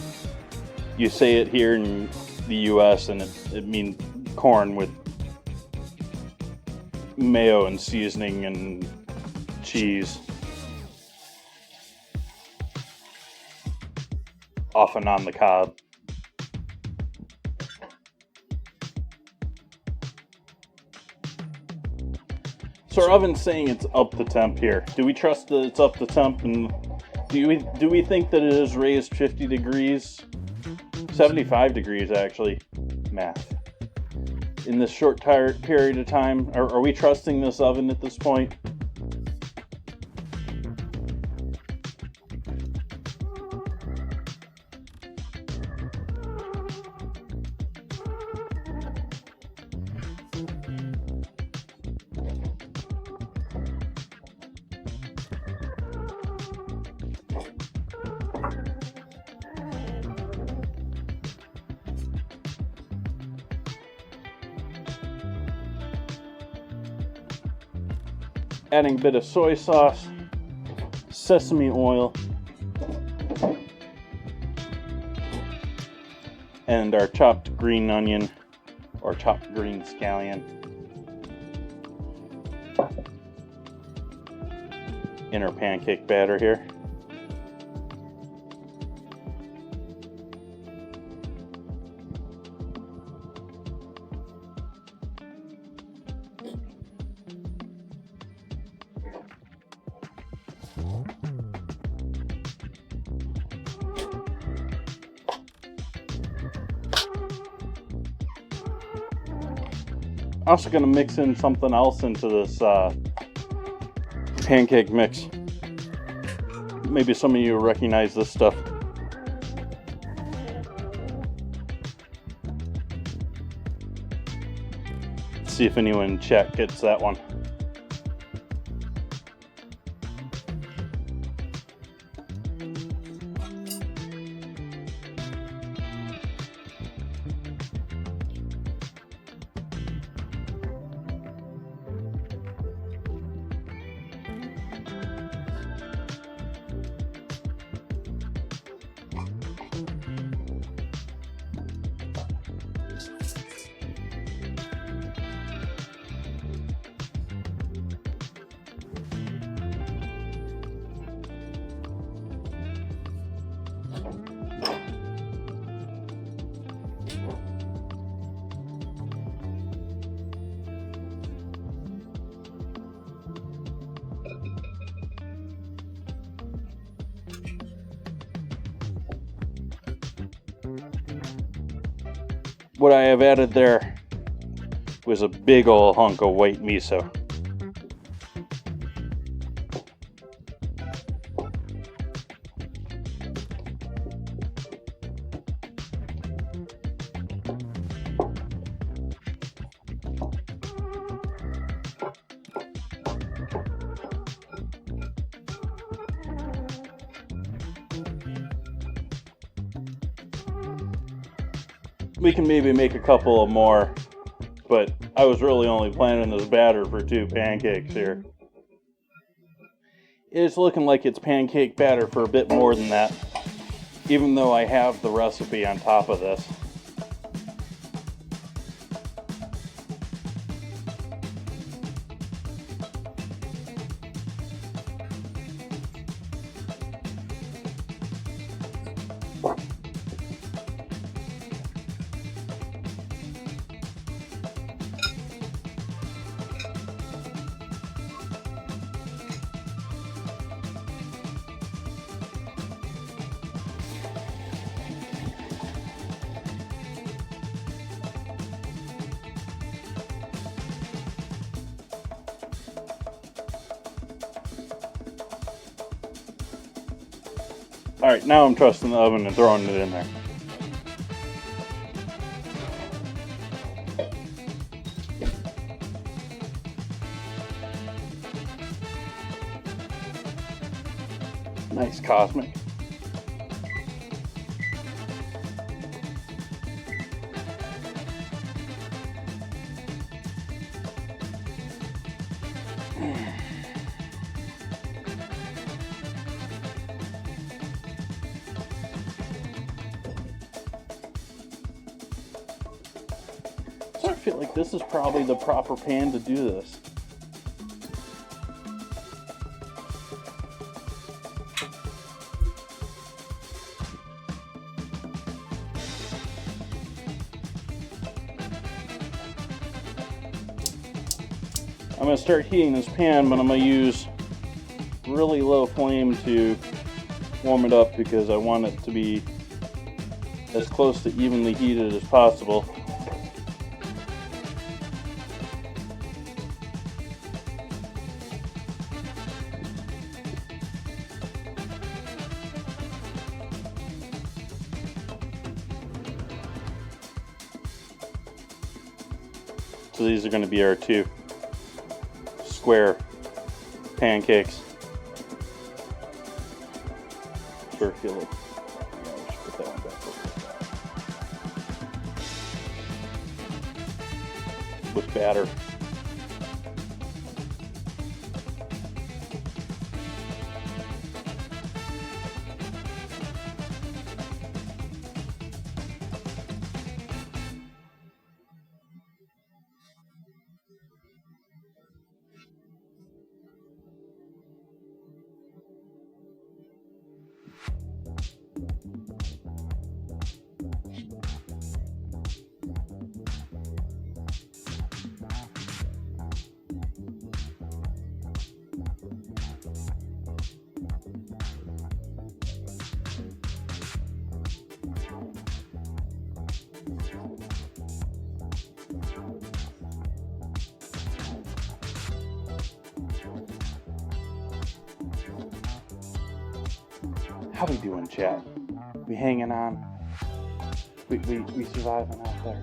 you say it here in the US and it means corn with mayo and seasoning and cheese. Often on the cob. So our oven's saying it's up to temp here. Do we trust that it's up to temp? And do we think that it is raised 50 degrees? 75 degrees actually. Math. In this short period of time? Are we trusting this oven at this point? Adding a bit of soy sauce, sesame oil, and our chopped green onion or chopped green scallion in our pancake batter here. Also going to mix in something else into this pancake mix. Maybe some of you recognize this stuff. Let's see if anyone in chat gets that one. What I have added there was a big ol' hunk of white miso. We can maybe make a couple of more, but I was really only planning this batter for 2 pancakes here. It's looking like it's pancake batter for a bit more than that, even though I have the recipe on top of this. Alright, now I'm trusting the oven and throwing it in there. Nice cosmic. So I feel like this is probably the proper pan to do this. I'm going to start heating this pan, but I'm going to use really low flame to warm it up because I want it to be as close to evenly heated as possible. So these are going to be our two square pancakes. Sure feel it. Yeah, I should put that one back over. With batter. How we doing, chat? We hanging on? We surviving out there?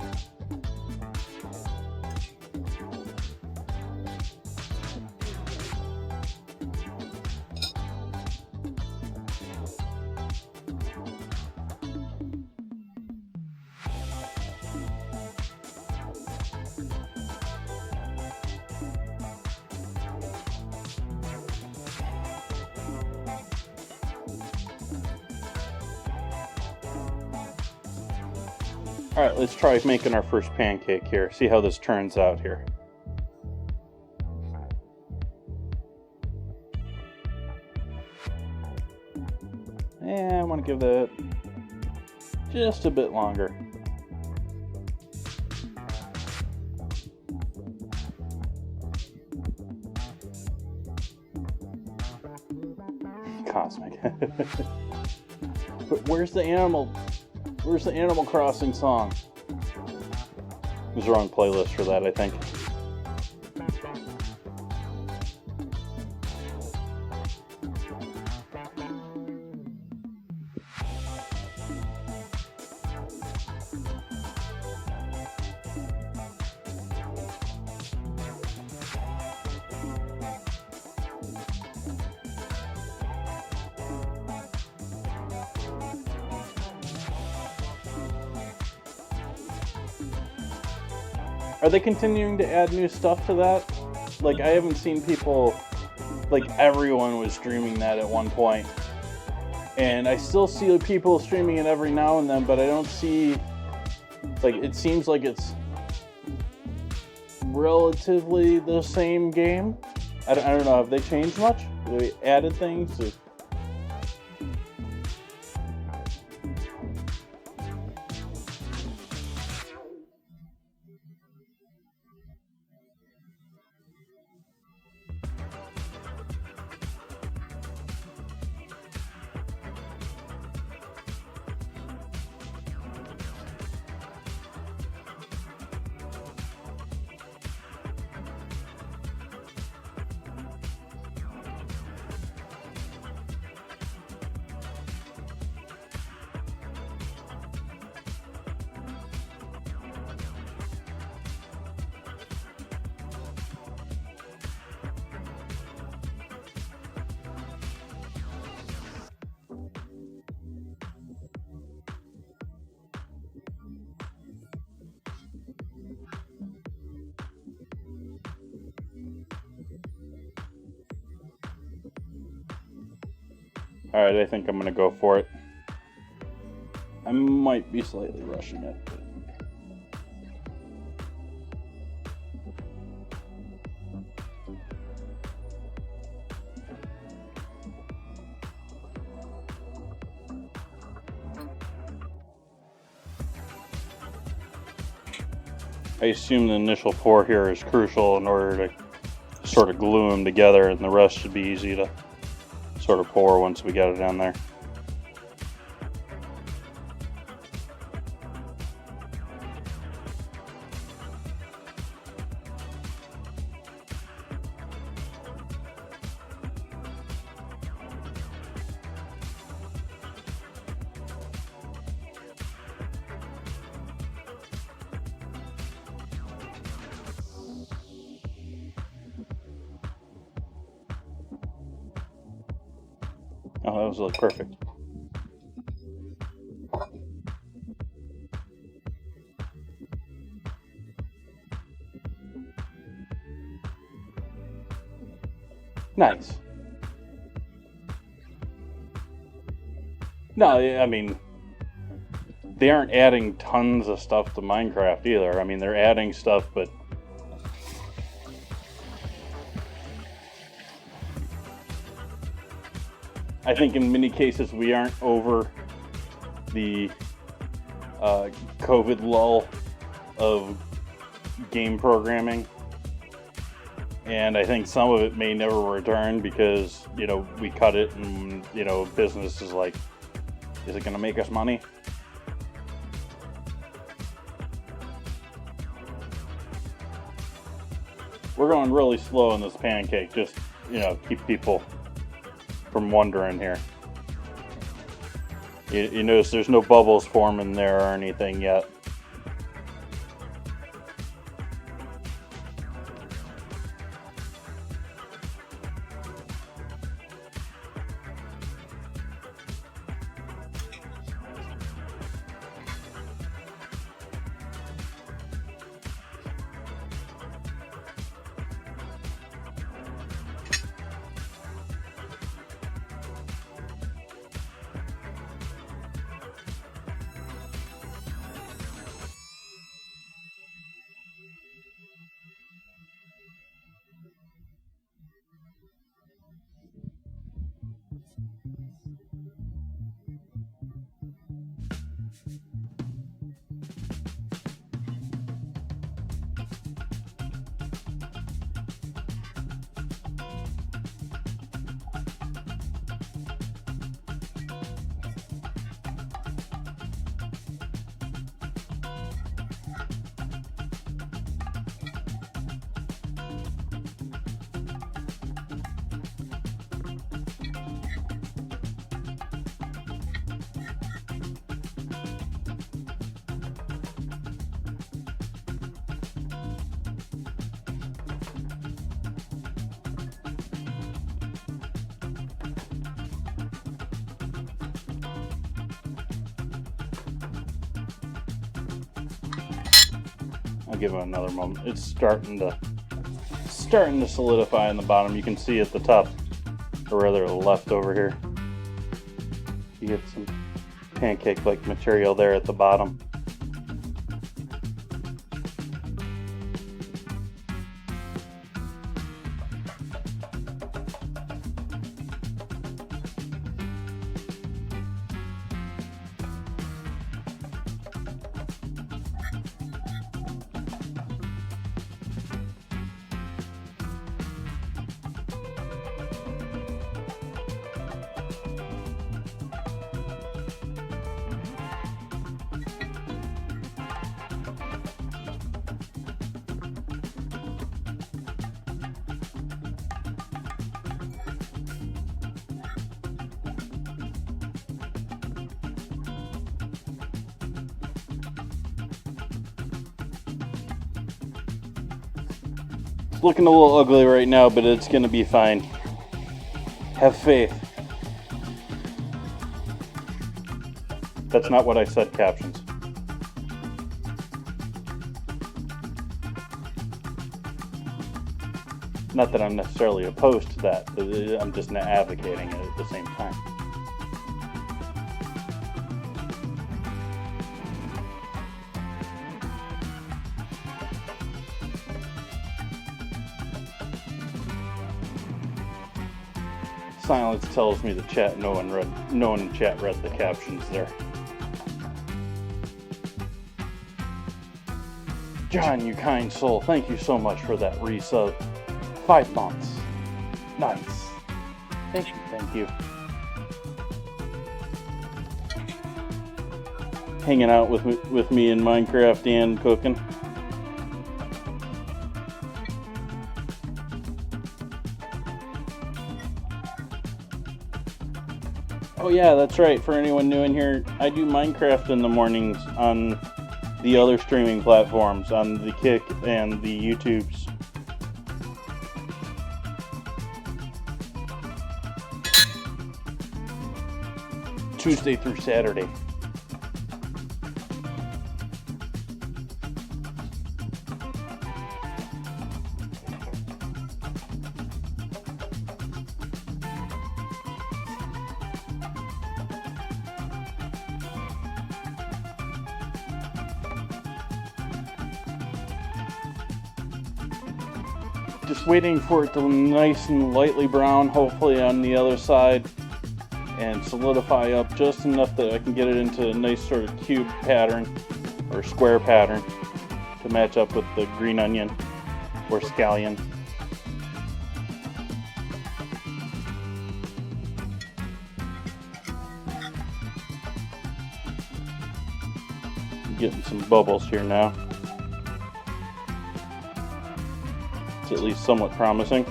Alright, let's try making our first pancake here. See how this turns out here. And I want to give that just a bit longer. Cosmic. But where's the animal? Where's the Animal Crossing song? There's the wrong playlist for that, I think. Are they continuing to add new stuff to that? Like, I haven't seen people, like, everyone was streaming that at one point. And I still see people streaming it every now and then, but I don't see, like, it seems like it's relatively the same game. I don't know, have they changed much? Have they added things? Or... Alright, I think I'm going to go for it. I might be slightly rushing it. But... I assume the initial pour here is crucial in order to sort of glue them together, and the rest should be easy to sort of pour once we get it in there. Oh, that was like perfect. Nice. No, I mean, they aren't adding tons of stuff to Minecraft either. I mean, they're adding stuff, but I think in many cases we aren't over the COVID lull of game programming, and I think some of it may never return because, you know, we cut it and, you know, business is like, is it going to make us money? We're going really slow in this pancake, just, you know, keep people from wondering here. You notice there's no bubbles forming there or anything yet. I'll give it another moment. It's starting to solidify in the bottom. You can see at the top, or rather the left over here, you get some pancake-like material there at the bottom. It's looking a little ugly right now, but it's going to be fine. Have faith. That's not what I said, captions. Not that I'm necessarily opposed to that, but I'm just not advocating it at the same time. Silence tells me the chat. No one in chat read the captions there. John, you kind soul, thank you so much for that resub. 5 months. Nice. Thank you. Hanging out with me in Minecraft and cooking. Oh yeah, that's right. For anyone new in here, I do Minecraft in the mornings on the other streaming platforms, on the Kick and the YouTubes. Tuesday through Saturday. Just waiting for it to nice and lightly brown, hopefully on the other side, and solidify up just enough that I can get it into a nice sort of cube pattern or square pattern to match up with the green onion or scallion. Getting some bubbles here now. It's at least somewhat promising.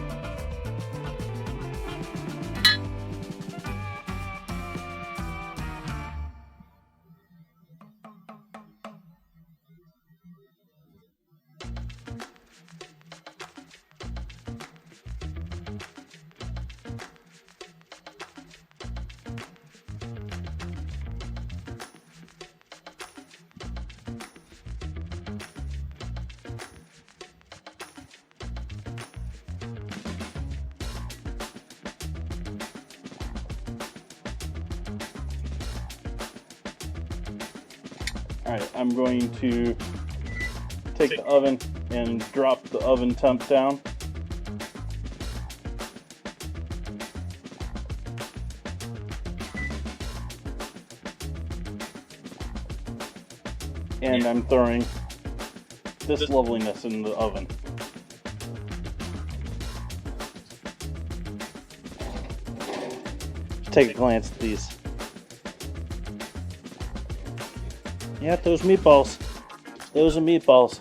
Alright, I'm going to take the oven and drop the oven temp down. And I'm throwing this loveliness in the oven. Just take a glance at these. Yeah, those meatballs. Those are meatballs.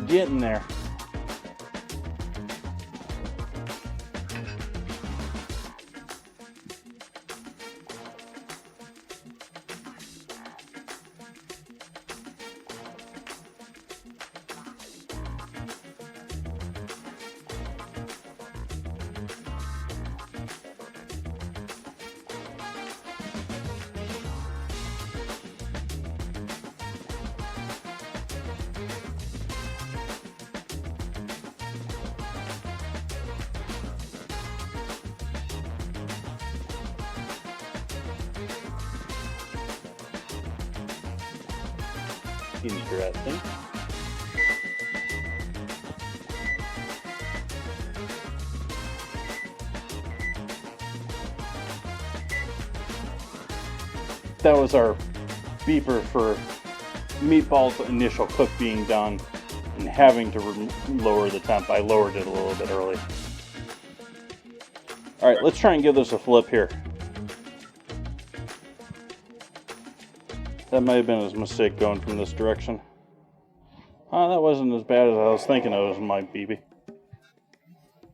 Getting there. Interesting. That was our beeper for Meatballs' initial cook being done and having to lower the temp. I lowered it a little bit early. Alright, let's try and give this a flip here. That might have been a mistake going from this direction. That wasn't as bad as I was thinking it was, might be.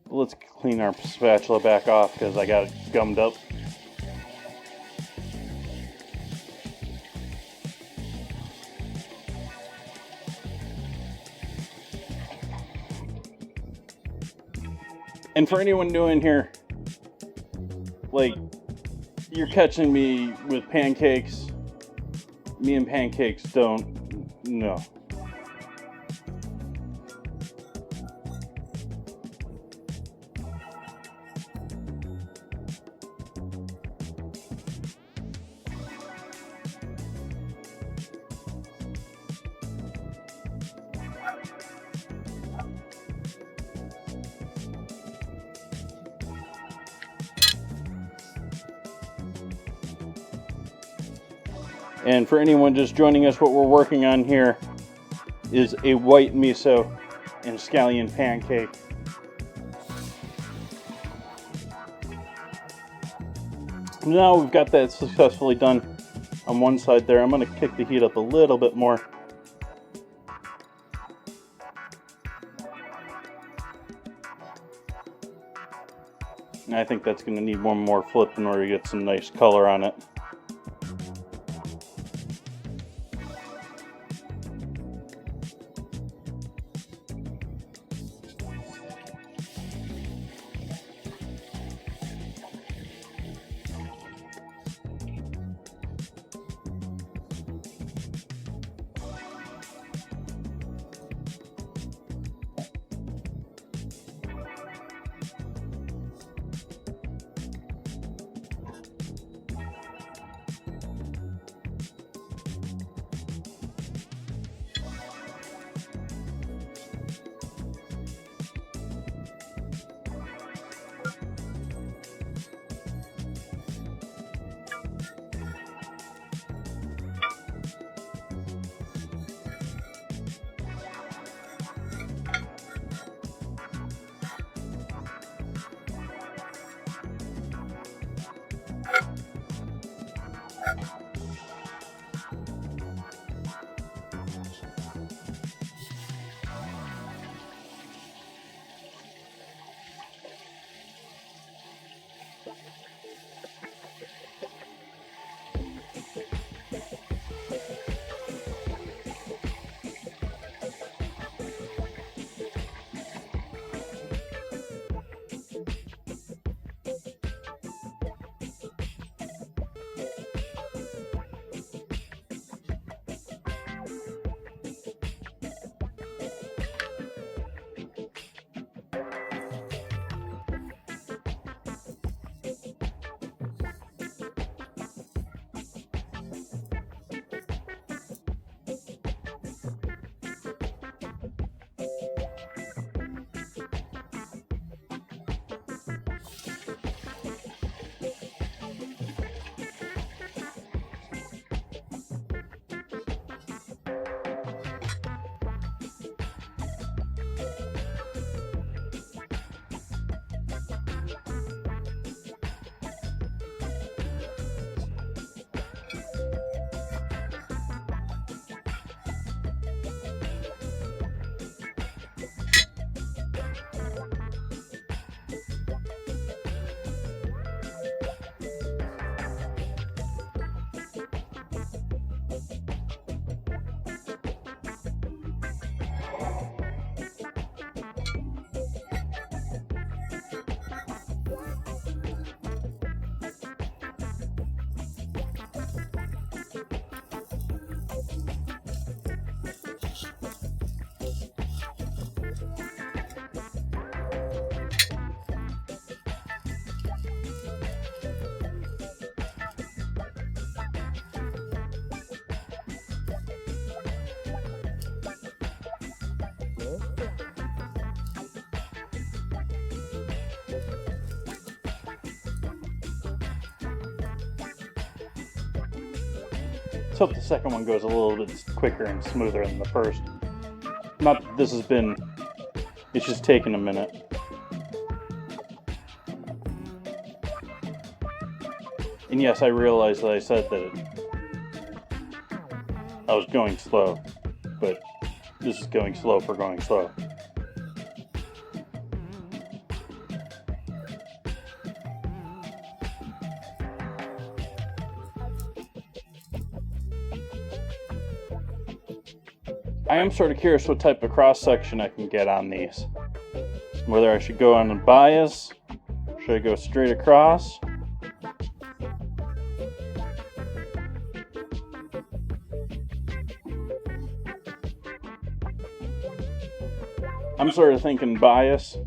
Let's clean our spatula back off because I got it gummed up. And for anyone new in here, like, you're catching me with pancakes. Me and pancakes don't, no. And for anyone just joining us, what we're working on here is a white miso and scallion pancake. Now we've got that successfully done on one side there. I'm going to kick the heat up a little bit more. And I think that's going to need one more flip in order to get some nice color on it. Let's hope the second one goes a little bit quicker and smoother than the first. Not that this has been, it's just taken a minute. And yes, I realized that I said that I was going slow, but this is going slow for going slow. I am sort of curious what type of cross-section I can get on these. Whether I should go on a bias, should I go straight across? I'm sort of thinking bias.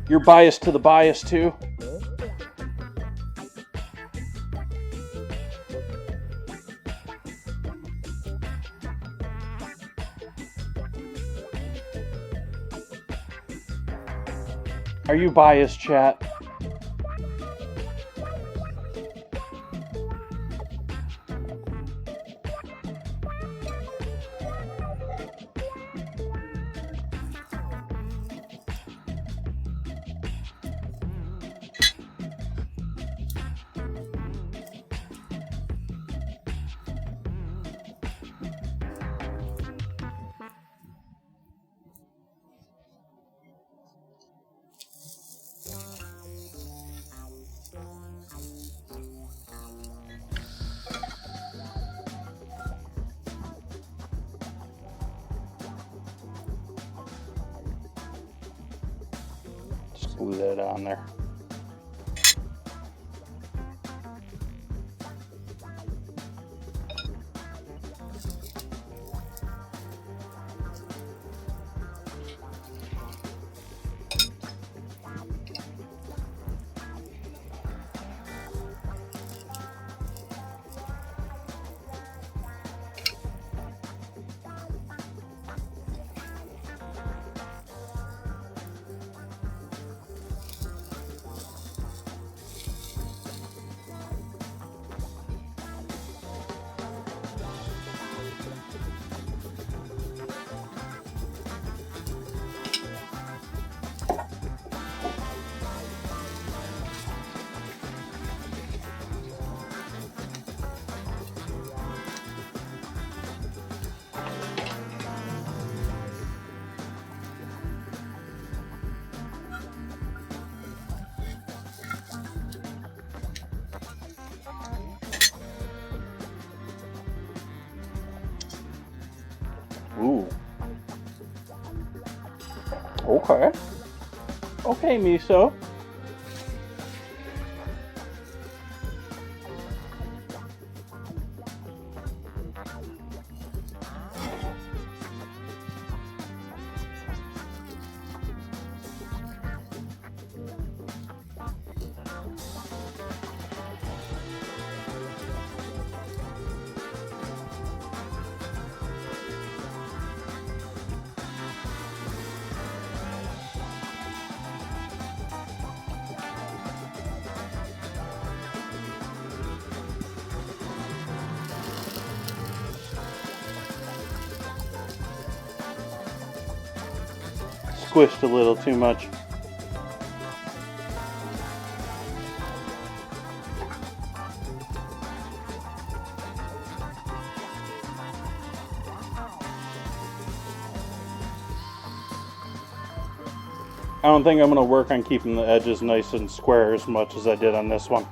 You're biased to the bias too? Are you biased, chat? Just glue that on there. Ooh. Okay. Okay, miso. Squished a little too much. I don't think I'm going to work on keeping the edges nice and square as much as I did on this one.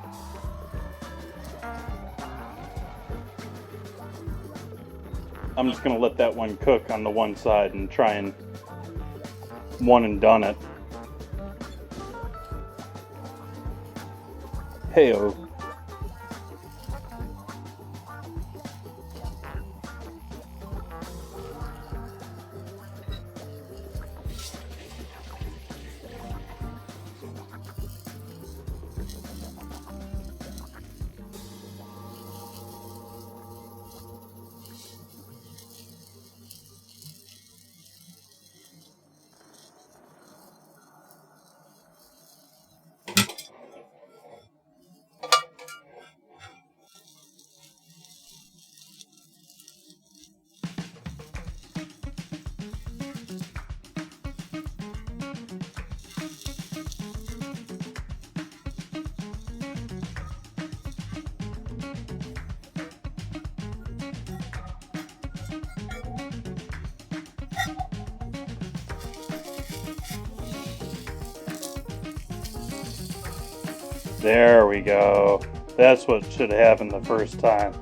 I'm just going to let that one cook on the one side and try and one and done it. Hey-o. There we go. That's what should have happened the first time.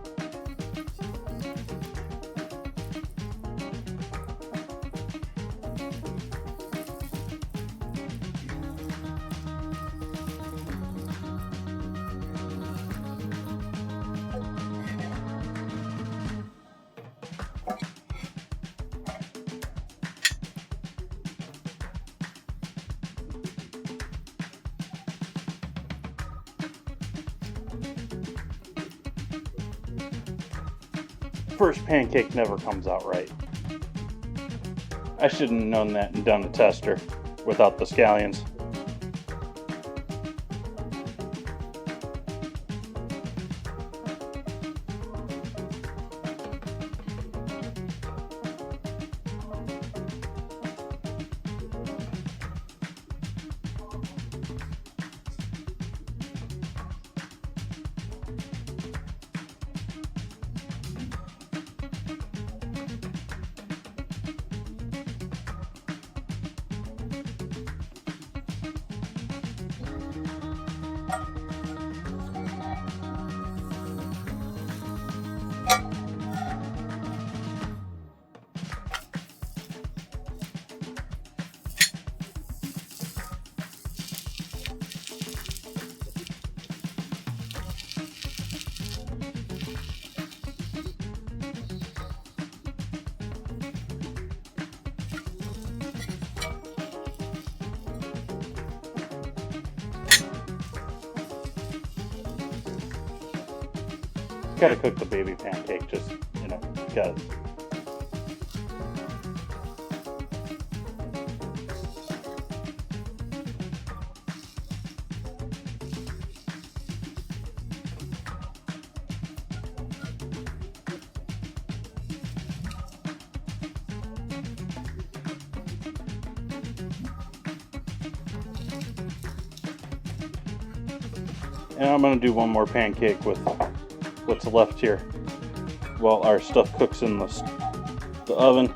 First pancake never comes out right. I shouldn't have known that and done a tester without the scallions. Gotta cook the baby pancake, just, gotta. And I'm gonna do one more pancake with what's left here while our stuff cooks in the oven.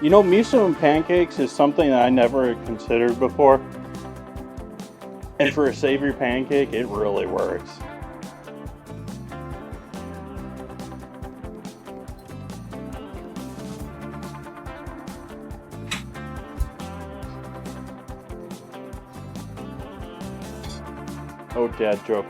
You know, miso and pancakes is something that I never considered before. And for a savory pancake, it really works. Oh, dad joke.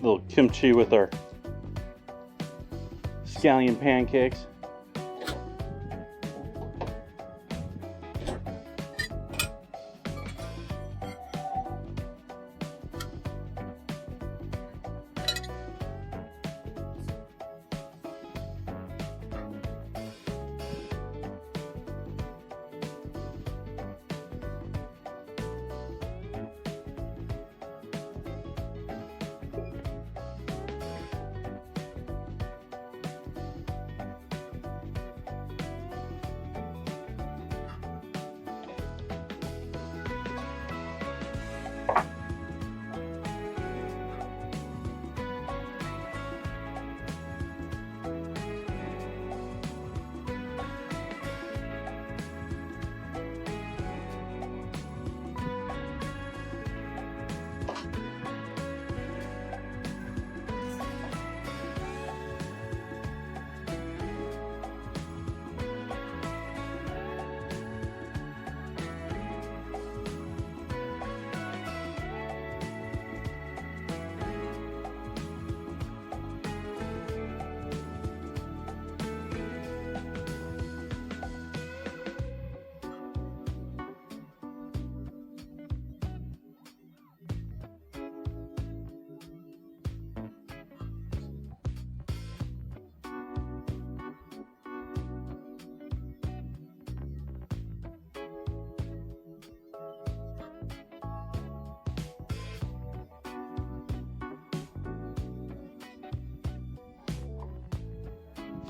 little kimchi with our scallion pancakes.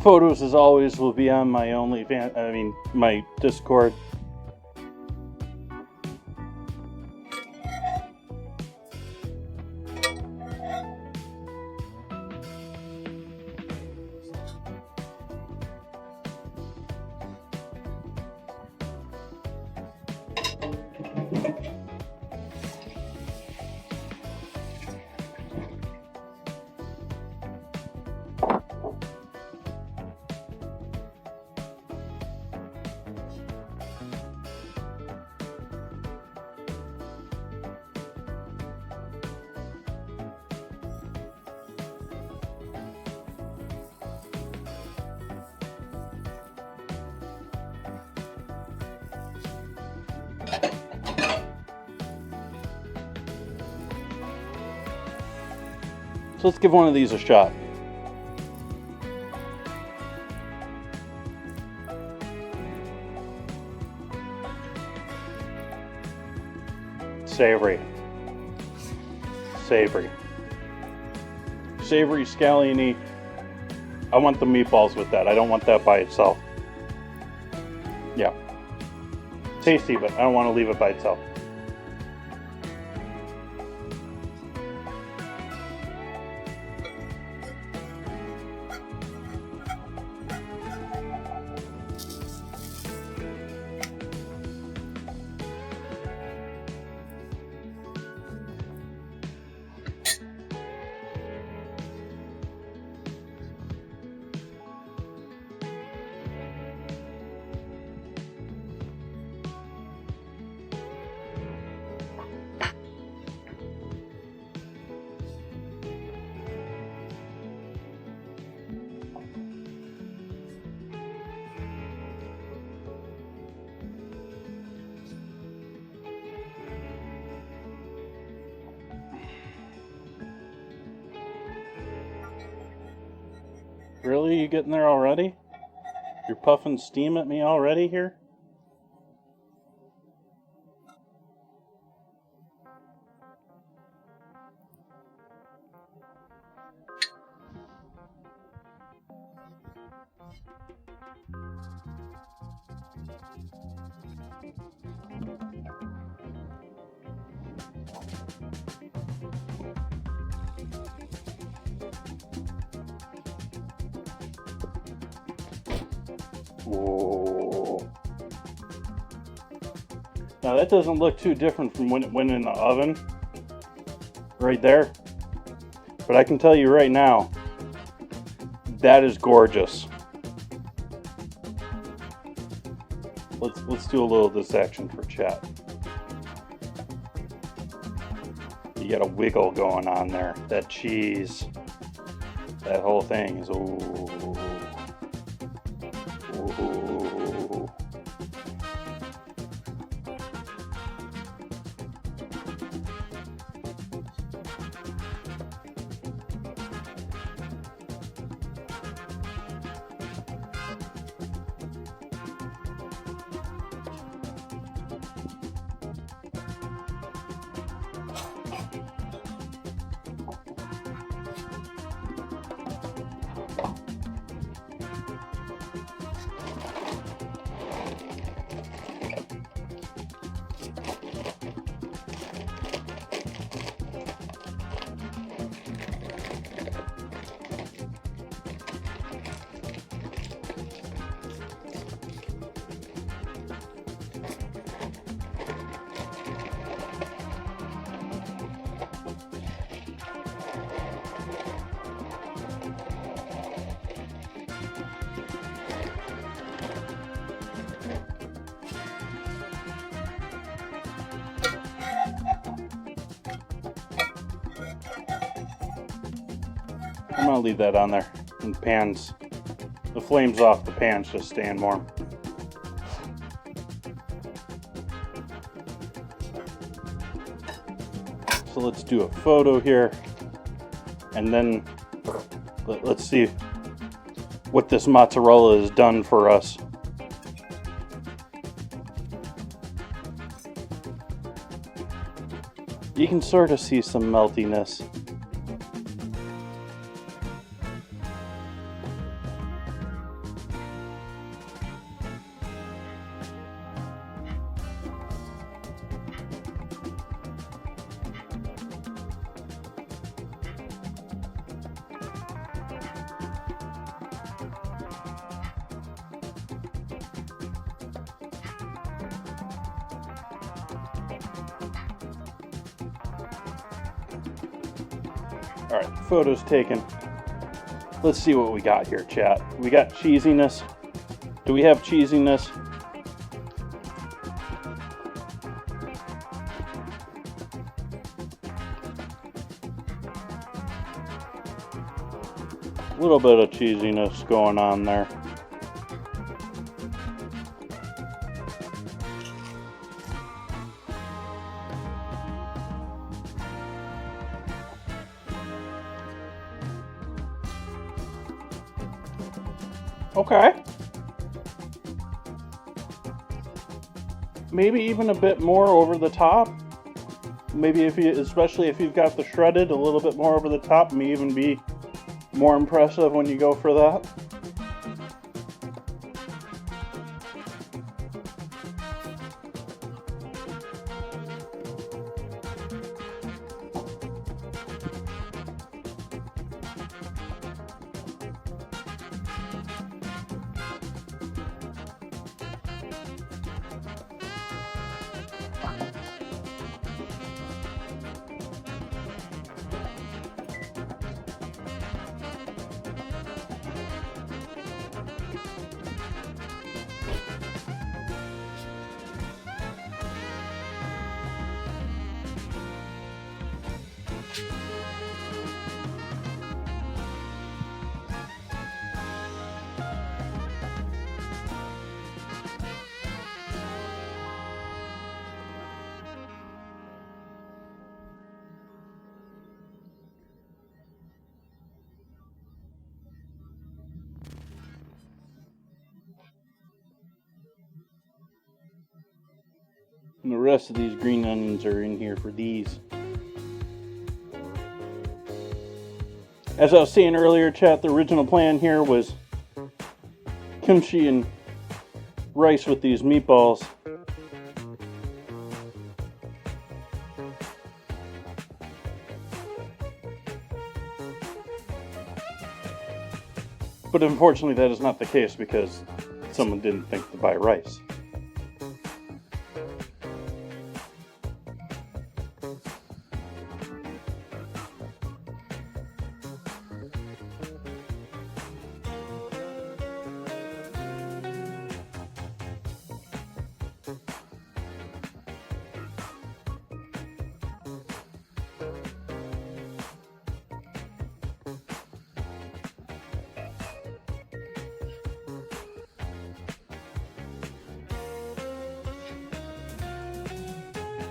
Photos, as always, will be on my my Discord. So let's give one of these a shot. Savory. Savory. Savory, scallion-y. I want the meatballs with that. I don't want that by itself. Yeah. Tasty, but I don't want to leave it by itself. Really? You getting there already? You're puffing steam at me already here? Whoa. Now that doesn't look too different from when it went in the oven. Right there. But I can tell you right now, that is gorgeous. Let's do a little of this action for chat. You got a wiggle going on there. That cheese, that whole thing is ooh. Ooh. I'm gonna leave that on there. And pans, the flames off the pans just staying warm. So let's do a photo here, and then let's see what this mozzarella has done for us. You can sort of see some meltiness. Alright, photos taken. Let's see what we got here, chat. We got cheesiness. Do we have cheesiness? A little bit of cheesiness going on there. Okay. Maybe even a bit more over the top. Maybe if you, especially if you've got the shredded, a little bit more over the top may even be more impressive when you go for that. And the rest of these green onions are in here for these. As I was saying earlier, chat, the original plan here was kimchi and rice with these meatballs. But unfortunately that is not the case because someone didn't think to buy rice.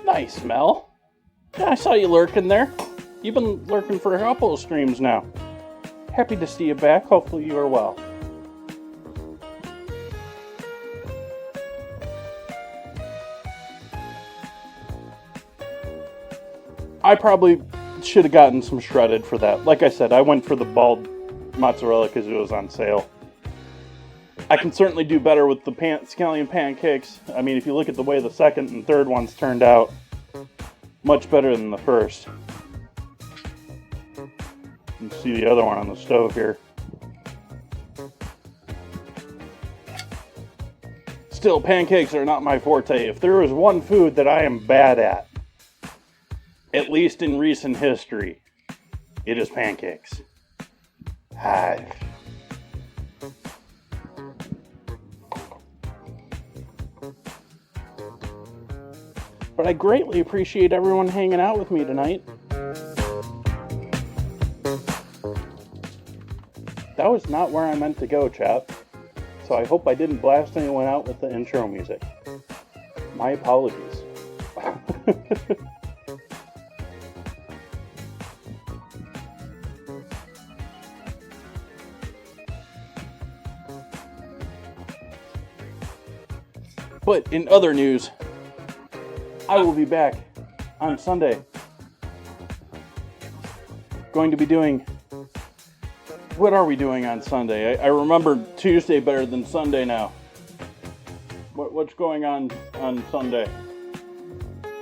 Nice, Mel. Yeah, I saw you lurking there. You've been lurking for a couple of streams now. Happy to see you back. Hopefully you are well. I probably should have gotten some shredded for that. Like I said, I went for the bald mozzarella because it was on sale. I can certainly do better with the scallion pancakes. I mean, if you look at the way the second and third ones turned out, much better than the first. You can see the other one on the stove here. Still, pancakes are not my forte. If there is one food that I am bad at least in recent history, it is pancakes. But I greatly appreciate everyone hanging out with me tonight. That was not where I meant to go, chat. So I hope I didn't blast anyone out with the intro music. My apologies. But in other news, I will be back on Sunday. Going to be doing... What are we doing on Sunday? I remember Tuesday better than Sunday now. What's going on Sunday?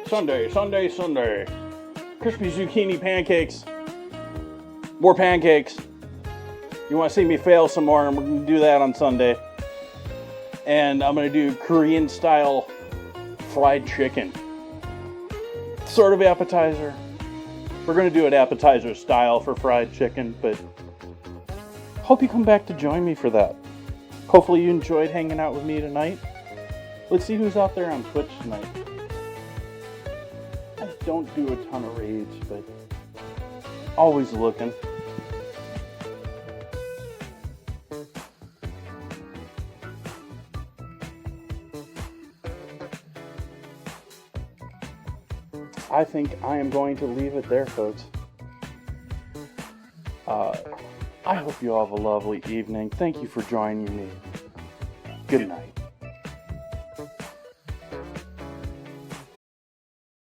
Sunday. Crispy zucchini pancakes. More pancakes. You want to see me fail some more, and we're going to do that on Sunday. And I'm going to do Korean style fried chicken. Sort of appetizer. We're going to do it appetizer style for fried chicken, but hope you come back to join me for that. Hopefully you enjoyed hanging out with me tonight. Let's see who's out there on Twitch tonight. I don't do a ton of raids, but always looking. I think I am going to leave it there, folks. I hope you all have a lovely evening. Thank you for joining me. Good night.